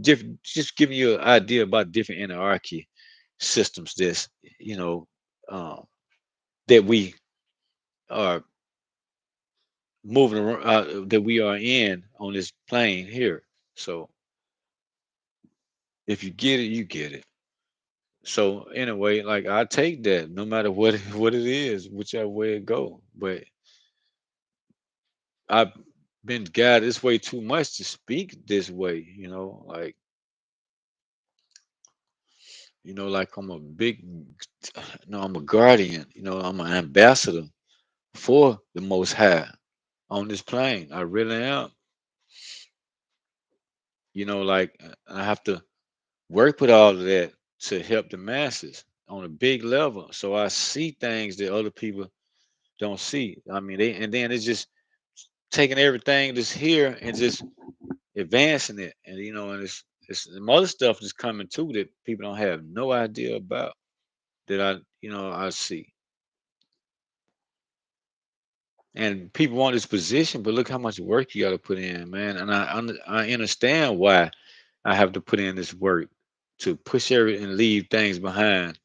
different. Just giving you an idea about different anarchy systems. This, you know, um, that we are moving around, that we are in on this plane here. So if you get it, you get it. So anyway, like I take that no matter what what it is, whichever way it go. But I've been guided this way too much to speak this way, like like I'm a big no, I'm a guardian, I'm an ambassador for the most high on this plane. I really am. Like I have to work with all of that to help the masses on a big level. So I see things that other people don't see. I mean, and then it's just taking everything that's here and just advancing it, and and it's some other stuff that's coming too that people don't have no idea about that I see. And people want this position, but look how much work you got to put in, man. And I understand why. I have to put in this work to push every and leave things behind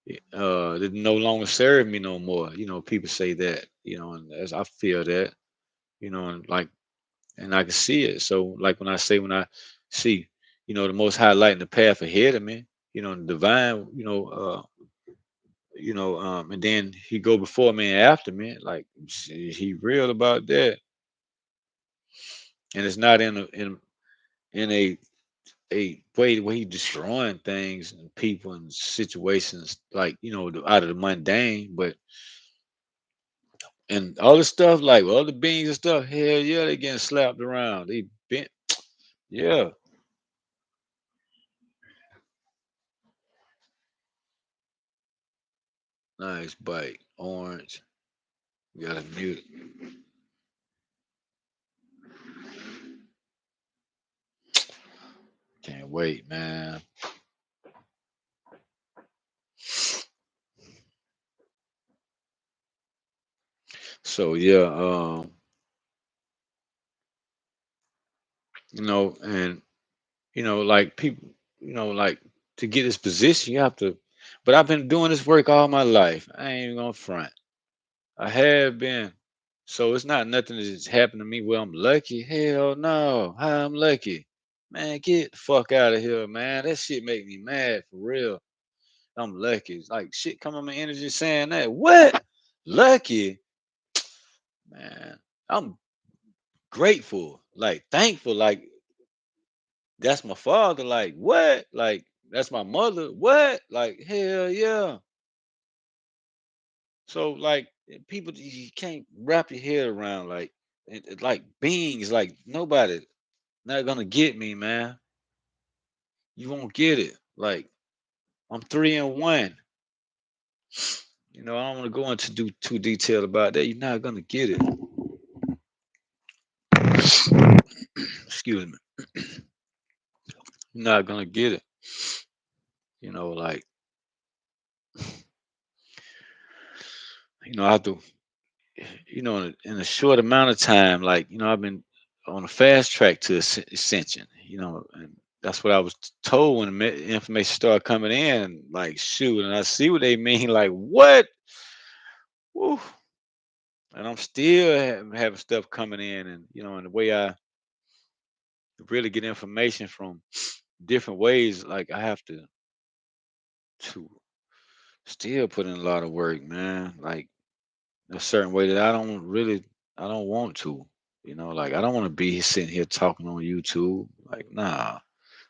that no longer serve me no more. People say that, and as I feel that, and like, and I can see it. So like when I see, the most high light in the path ahead of me, the divine, and then he go before me and after me, like he real about that. And it's not in a way where he destroying things and people and situations like out of the mundane, but and all the stuff like other beings and stuff. Hell yeah, they getting slapped around. They bent. Yeah, nice bite. Orange. You got to mute. Can't wait, man. So yeah, and like people, like to get this position, you have to. But I've been doing this work all my life. I ain't even gonna front. I have been. So it's not nothing that's happened to me where I'm lucky. Hell no. How I'm lucky. Man, get the fuck out of here, man. That shit make me mad for real. I'm lucky. It's like shit come on my energy saying that. What? Lucky? Man. I'm grateful. Like thankful. Like that's my father. Like what? Like that's my mother. What? Like hell yeah. So like people you can't wrap your head around like like beings like nobody not gonna get me, man. You won't get it. Like I'm 3 and 1. I don't want to go into too detailed about that. You're not gonna get it. Excuse me. You're not gonna get it. Like I have to. In a short amount of time, like I've been on a fast track to ascension. And that's what I was told when the information started coming in. Like shoot, and I see what they mean. Like what? Woo. And I'm still having stuff coming in, and and the way I really get information from different ways, like I have to still put in a lot of work, man. Like a certain way that I don't want to. Like I don't want to be sitting here talking on YouTube. Like, nah,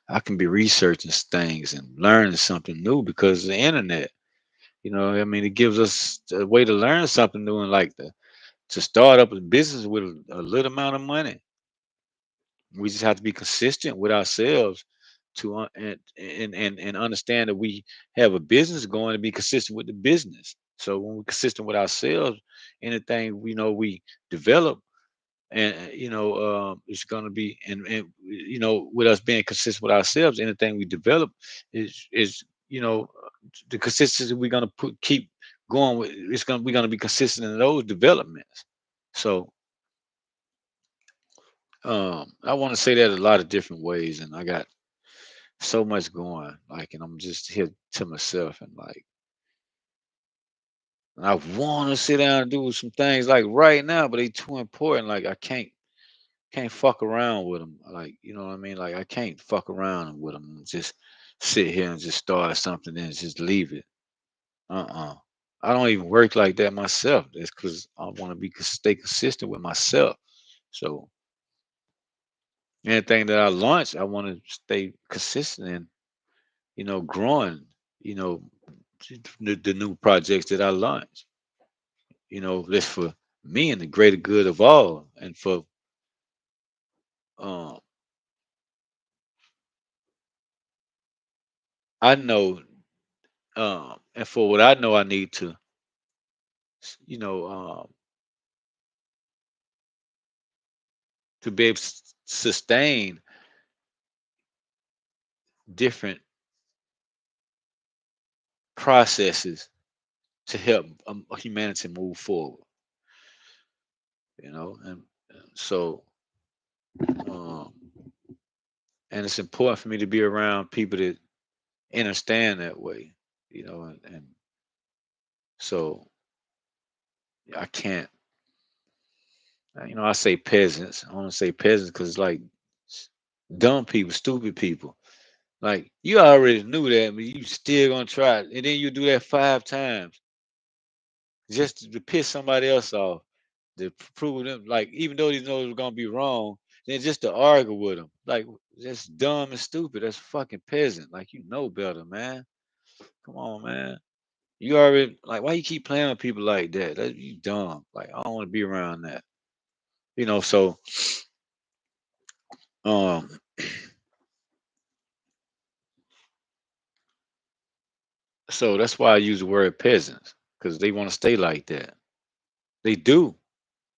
I can be researching things and learning something new because of the internet. I mean, it gives us a way to learn something new and like to start up a business with a little amount of money. We just have to be consistent with ourselves to and understand that we have a business going to be consistent with the business. So when we're consistent with ourselves, anything we develop and it's going to be and with us being consistent with ourselves, anything we develop is the consistency we're going to put keep going with. We're going to be consistent in those developments. So I want to say that a lot of different ways, and I got so much going, like, and I'm just here to myself, and like, and I want to sit down and do some things like right now, but they too important. Like, I can't fuck around with them. Like, you know what I mean? Like, I can't fuck around with them. Just sit here and just start something and just leave it. I don't even work like that myself. That's because I want to stay consistent with myself. So anything that I launch, I want to stay consistent in, growing, you know, the new projects that I launch. That's for me and the greater good of all, and for um, I know, and for what I know, I need to, you know, to be able to sustain different processes to help humanity move forward. And so, um, And it's important for me to be around people that understand that way, and so I can't, I say peasants. I want to say peasants because like dumb people, stupid people. Like you already knew that, but you still gonna try it, and then you do that 5 times just to piss somebody else off, to prove them. Like even though you know it was gonna be wrong, then just to argue with them. Like that's dumb and stupid. That's fucking peasant. Like you know better, man. Come on, man. You already like why you keep playing with people like that? That you dumb. Like I don't want to be around that. So um so that's why I use the word peasants, because they want to stay like that. They do.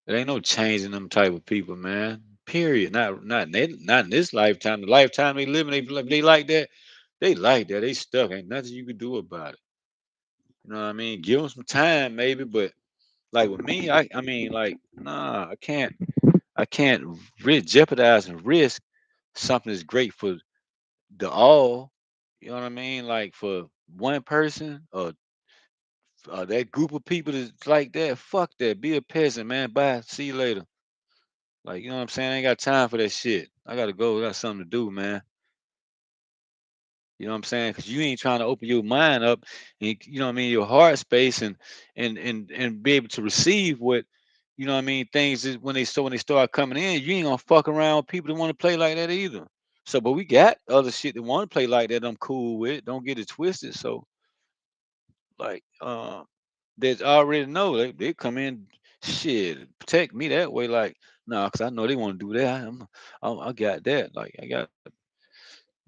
There ain't no changing them type of people, man. Period. Not in this lifetime. The lifetime they live in, they like that. They like that. They stuck. Ain't nothing you can do about it. You know what I mean? Give them some time, maybe, but like with me, I mean, like, nah, I can't jeopardize and risk something that's great for the all. You know what I mean? Like for one person or that group of people that's like that. Fuck that. Be a peasant, man. Bye. See you later. Like, you know what I'm saying? I ain't got time for that shit. I gotta go. I got something to do, man. You know what I'm saying? Because you ain't trying to open your mind up and you know what I mean, your heart space and be able to receive what I mean, things is when they start coming in, you ain't gonna fuck around with people that want to play like that either. So, but we got other shit that want to play like that. I'm cool with. Don't get it twisted. So, like, that already know they come in shit protect me that way. Like, nah, cause I know they want to do that. I got that. Like, I got.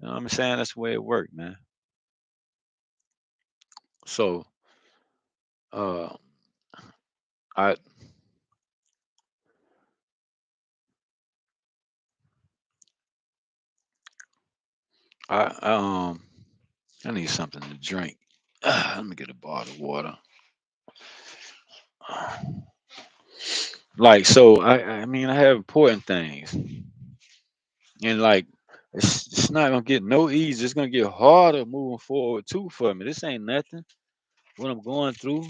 You know what I'm saying? That's the way it worked, man. So, uh, I, I I need something to drink. Let me get a bottle of water. Like, so I mean, I have important things, and like, it's not gonna get no easy. It's gonna get harder moving forward too for me. This ain't nothing. What I'm going through,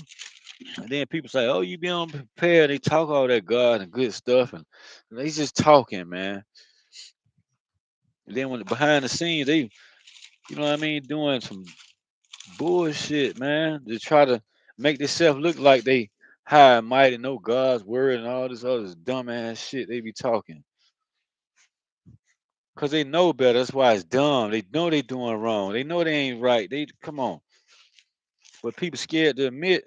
and then people say, "Oh, you be unprepared." They talk all that God and good stuff, and they just talking, man. And then when behind the scenes, you know what I mean, doing some bullshit, man, to try to make themselves look like they high and mighty, know God's word and all this other dumbass shit they be talking. Cause they know better. That's why it's dumb. They know they doing wrong. They know they ain't right. They come on. But people scared to admit,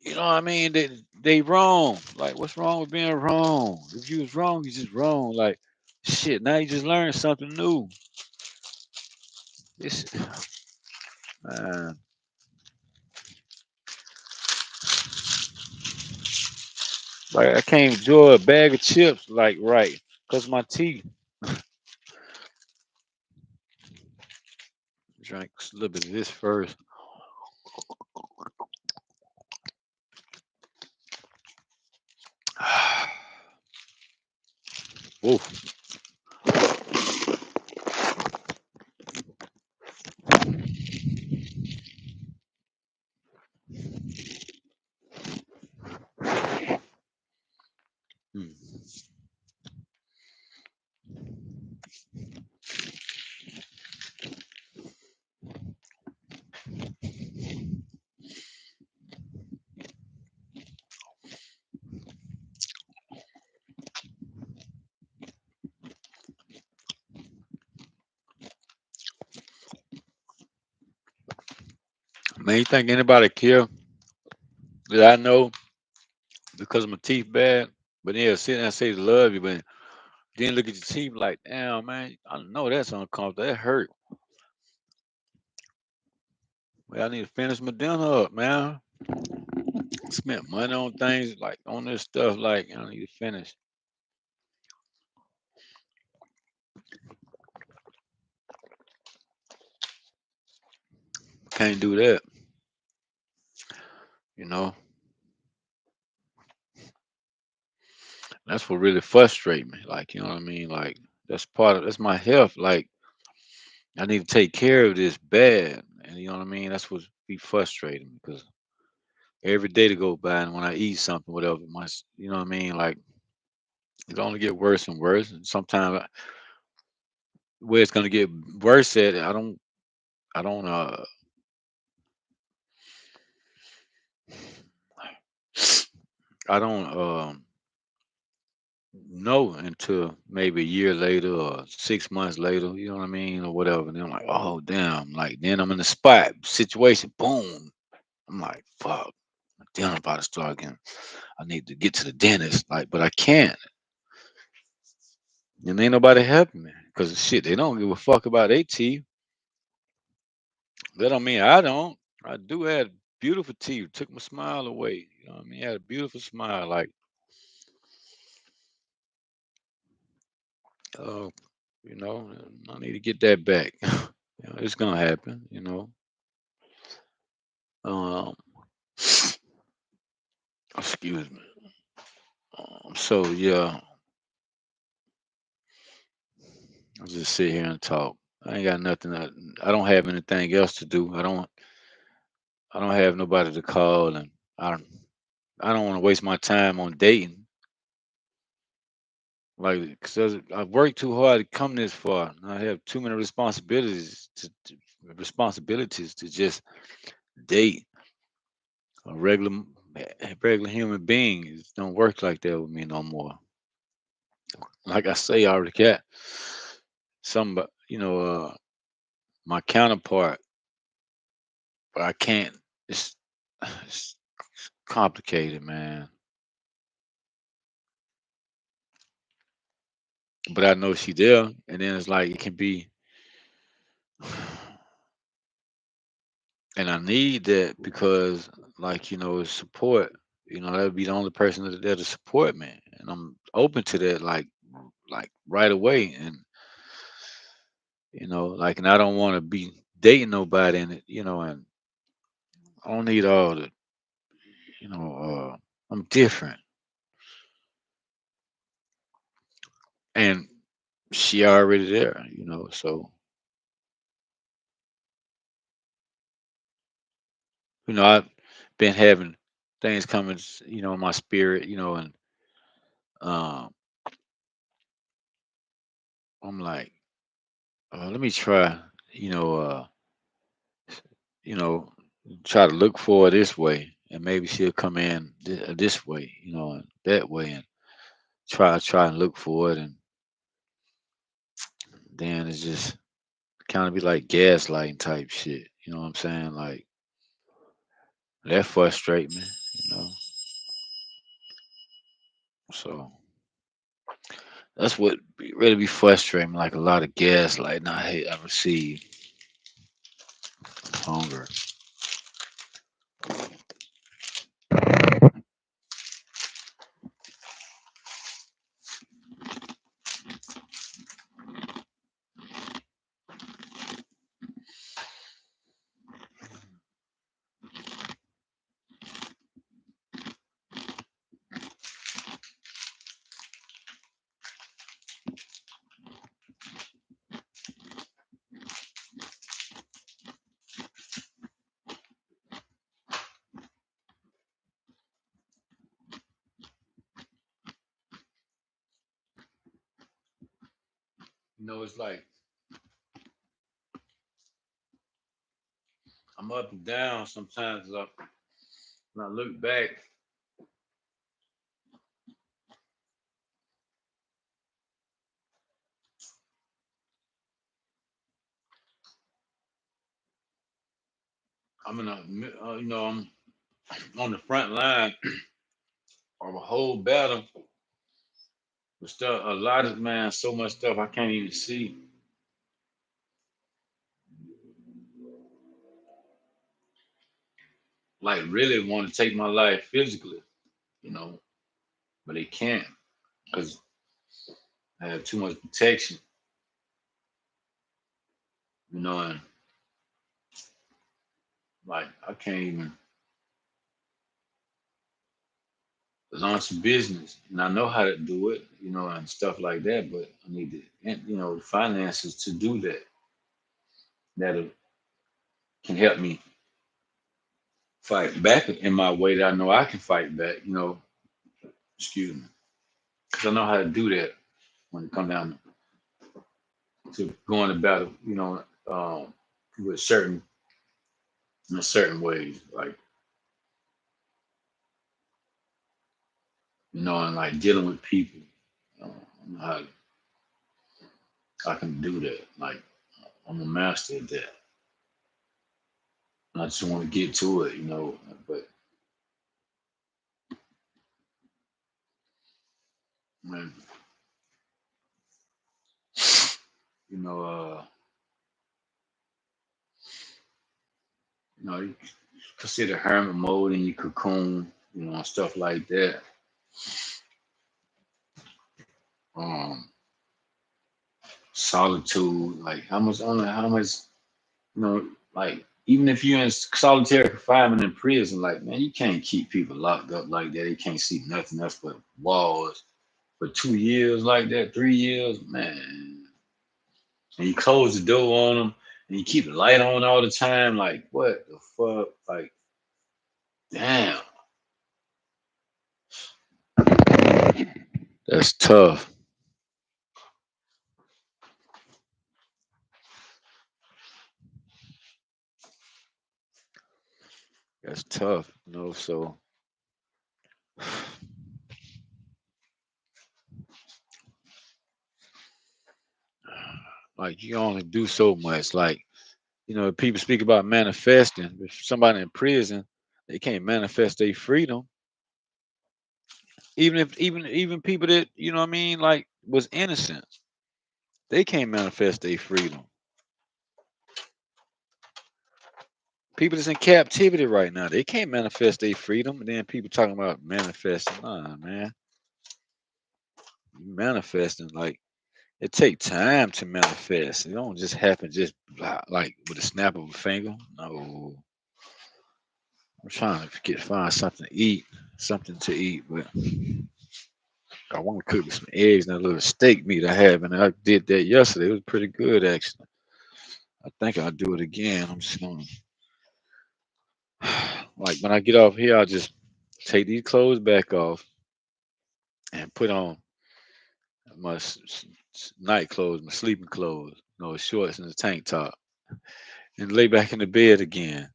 you know what I mean? They wrong. Like, what's wrong with being wrong? If you was wrong, you just wrong. Like, shit. Now you just learned something new. It's man, like I can't enjoy a bag of chips like right, cause my teeth. Drink a little bit of this first. Oof. Hmm. Man, you think anybody care that I know because my teeth bad? But they'll sit there and say they love you, but then look at your teeth like, damn, man, I know that's uncomfortable. That hurt. Well, I need to finish my dinner up, man. Spent money on things like on this stuff. Like, I need to finish. Can't do that. You know, that's what really frustrate me. Like, you know what I mean? Like, That's my health. Like I need to take care of this bad, and you know what I mean. That's what be frustrating because every day to go by, and when I eat something, whatever, you know what I mean. Like it only get worse and worse, and sometimes where it's gonna get worse at, I don't I don't know until maybe a year later or 6 months later, you know what I mean, or whatever. And then I'm like, oh damn, like then I'm in the spot situation, boom. I'm like, fuck, then I'm about to start again. I need to get to the dentist, like, but I can't. And ain't nobody helping me. Cause shit, they don't give a fuck about their teeth. That don't mean I don't. I do have beautiful teeth. Took my smile away. You know what I mean? I had a beautiful smile. Like, uh, you know, I need to get that back. It's gonna happen, you know. Um, excuse me. So yeah, I'll just sit here and talk. I ain't got nothing. I don't have anything else to do. I don't have nobody to call, and I don't. I don't want to waste my time on dating. Like, cause I've worked too hard to come this far. I have too many responsibilities to just date a regular human being. It don't work like that with me no more. Like I say, I already got some, my counterpart, but I can't. It's, it's complicated, man. But I know she there, and then it's like it can be, and I need that because, like it's support. That would be the only person that's there to support me, and I'm open to that, like right away. And like, and I don't want to be dating nobody, and I don't need all the, you know, I'm different, and she already there, so I've been having things coming, in my spirit, and um, I'm like, let me try, you know, uh, you know, try to look for her this way, and maybe she'll come in this way, and that way, and try and look for it, and then it's just kind of be like gaslighting type shit. You know what I'm saying? Like that frustrate me, you know. So that's what really be frustrating, like a lot of gaslighting I receive. Hunger. It's like I'm up and down sometimes. When I look back, I'm in I'm on the front line of a whole battle with stuff. A lot of man, so much stuff I can't even see. Like really want to take my life physically, you know, but they can't because I have too much protection, and like I can't even launch a business, and I know how to do it, and stuff like that. But I need the finances to do that. That can help me fight back in my way that I know I can fight back. Excuse me, because I know how to do that when it comes down to going about it. With in certain ways, like and like dealing with people. I know how I can do that. Like I'm a master at that. And I just want to get to it. But man, you know, uh, you consider hermit mode in your cocoon, and stuff like that. Um, Solitude, like how much, you know, like even if you're in solitary confinement in prison, like man, you can't keep people locked up like that. They can't see nothing else but walls for 2 years like that, 3 years, man. And you close the door on them, and you keep the light on all the time. Like what the fuck? Like damn, that's tough. That's tough. So like you only do so much. Like people speak about manifesting. If somebody in prison, they can't manifest their freedom. Even if even people that what I mean, like was innocent, they can't manifest their freedom. People that's in captivity right now, they can't manifest their freedom. And then people talking about manifesting. Nah, man, you manifesting like it take time to manifest. It don't just happen just like with a snap of a finger. No, I'm trying to find something to eat, but I want to cook with some eggs and a little steak meat I have, and I did that yesterday. It was pretty good actually. I think I'll do it again. I'm just gonna like when I get off here, I'll just take these clothes back off and put on my night clothes, my sleeping clothes, shorts and a tank top, and lay back in the bed again.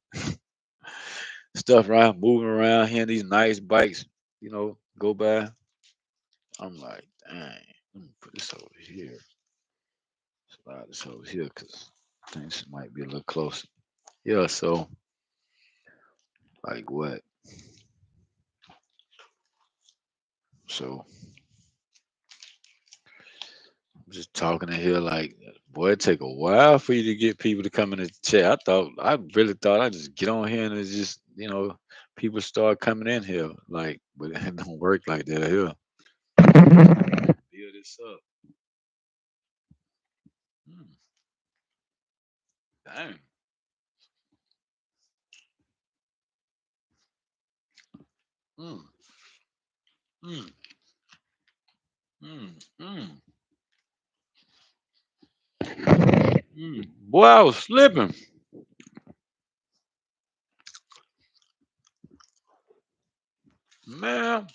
Stuff around, moving around, hearing these nice bikes, go by. I'm like, dang, let me put this over here. Slide this over here because things might be a little closer. Yeah, so like what? So I'm just talking in here like, boy, it take a while for you to get people to come in the chat. I really thought I'd just get on here and it's just, people start coming in here. Like, but it don't work like that here. Build this up. Mm, dang. Mm, mm, mm, mm, Boy, I was slipping. Man,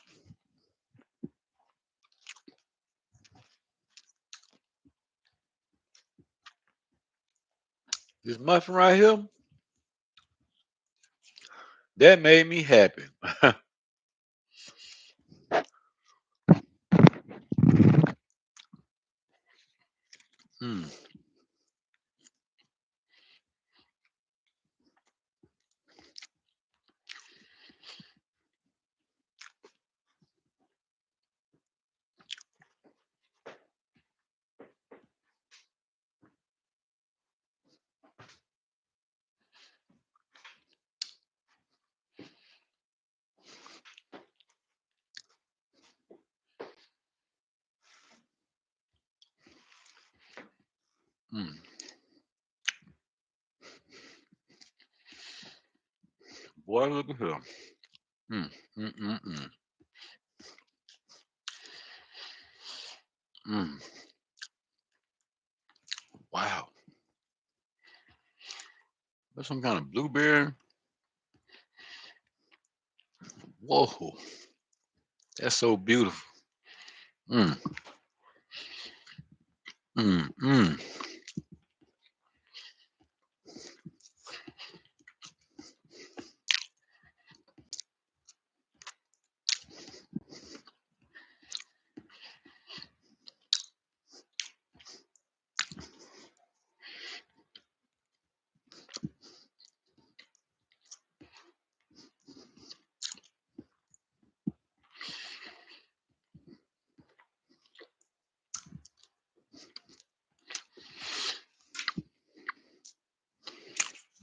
this muffin right here, that made me happy. mm, mm. Boy, look at here. Mm, mm, mm, mm. Mm, wow. That's some kind of blueberry. Whoa. That's so beautiful. Mm, mm.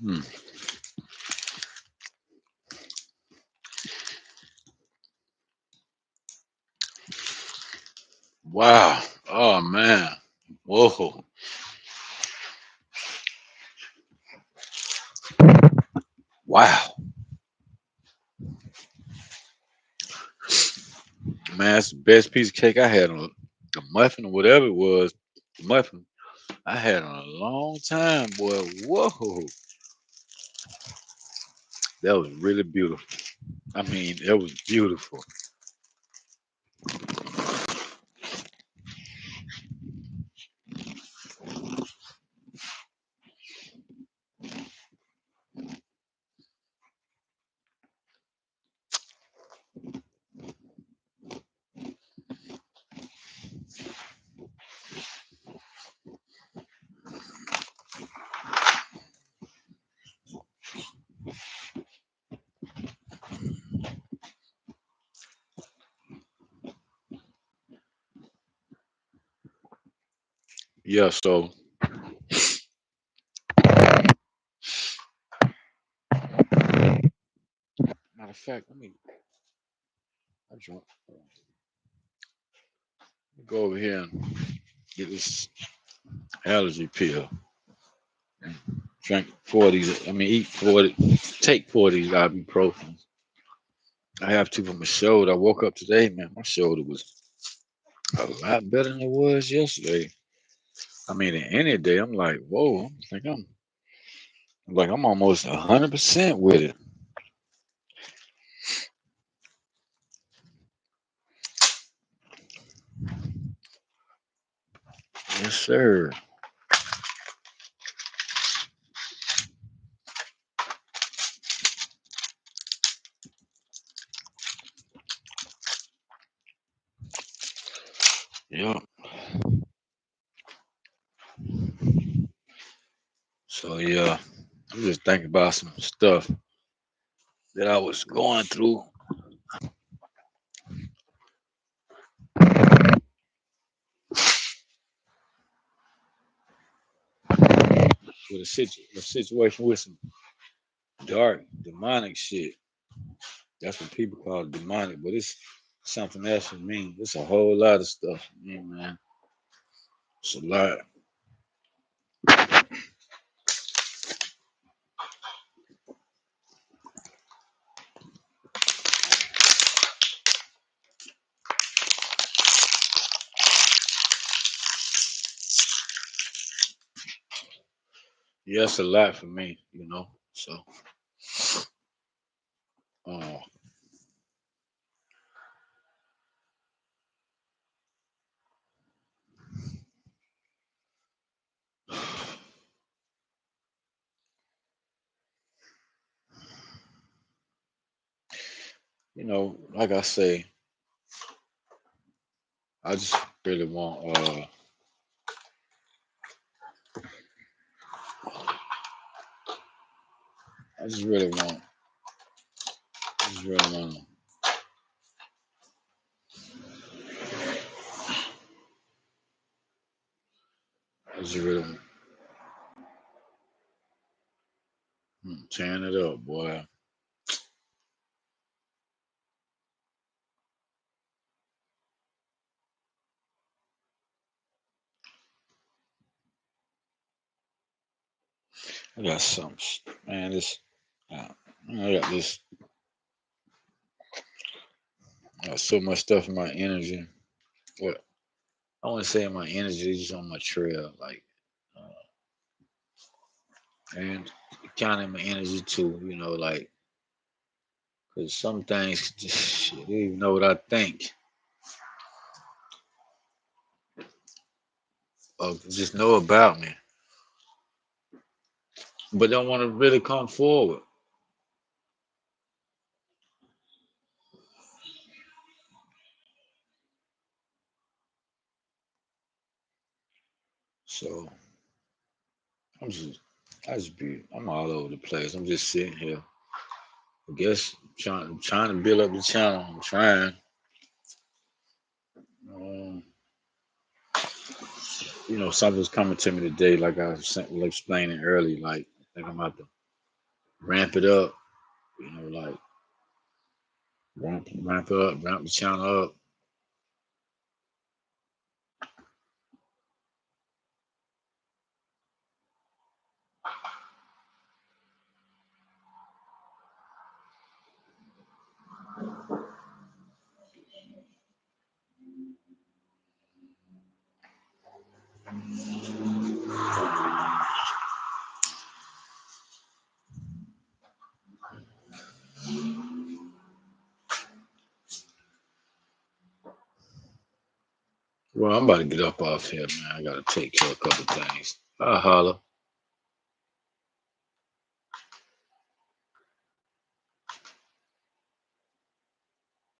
Mm. Wow. Oh man. Whoa. Wow. Man, that's the best piece of cake I had on a muffin or whatever it was. The muffin I had on a long time, boy. Whoa. That was really beautiful. I mean, it was beautiful. Yeah, so matter of fact, I drunk. Go over here and get this allergy pill. Drink 40s. I mean, eat 40. Take 40s ibuprofen. I have to for my shoulder. I woke up today, man. My shoulder was a lot better than it was yesterday. I mean, in any day, I'm like, whoa. I'm almost 100% with it. Yes, sir. Yeah. So yeah, I'm just thinking about some stuff that I was going through with a situation with some dark demonic shit. That's what people call it, demonic, but it's something else for me. It's a whole lot of stuff for me, man. It's a lot. Yeah, it's a lot for me. So, uh, like I say, I just really want. I just really want. I just really want. I just really want. Tearing it up, boy. I got some, man. Uh, I got this. I got so much stuff in my energy. What? I want to say my energy is on my trail, like, and counting my energy too. Like, cause some things just shit, they don't even know what I think, or just know about me, but don't want to really come forward. So I'm just, I'm all over the place. I'm just sitting here. I guess trying to build up the channel. I'm trying. Um, something's coming to me today, like I was explaining early. Like, I think I'm about to ramp it up. Like ramp it up, ramp the channel up. Well, I'm about to get up off here, man. I gotta take care of a couple things. I'll holler.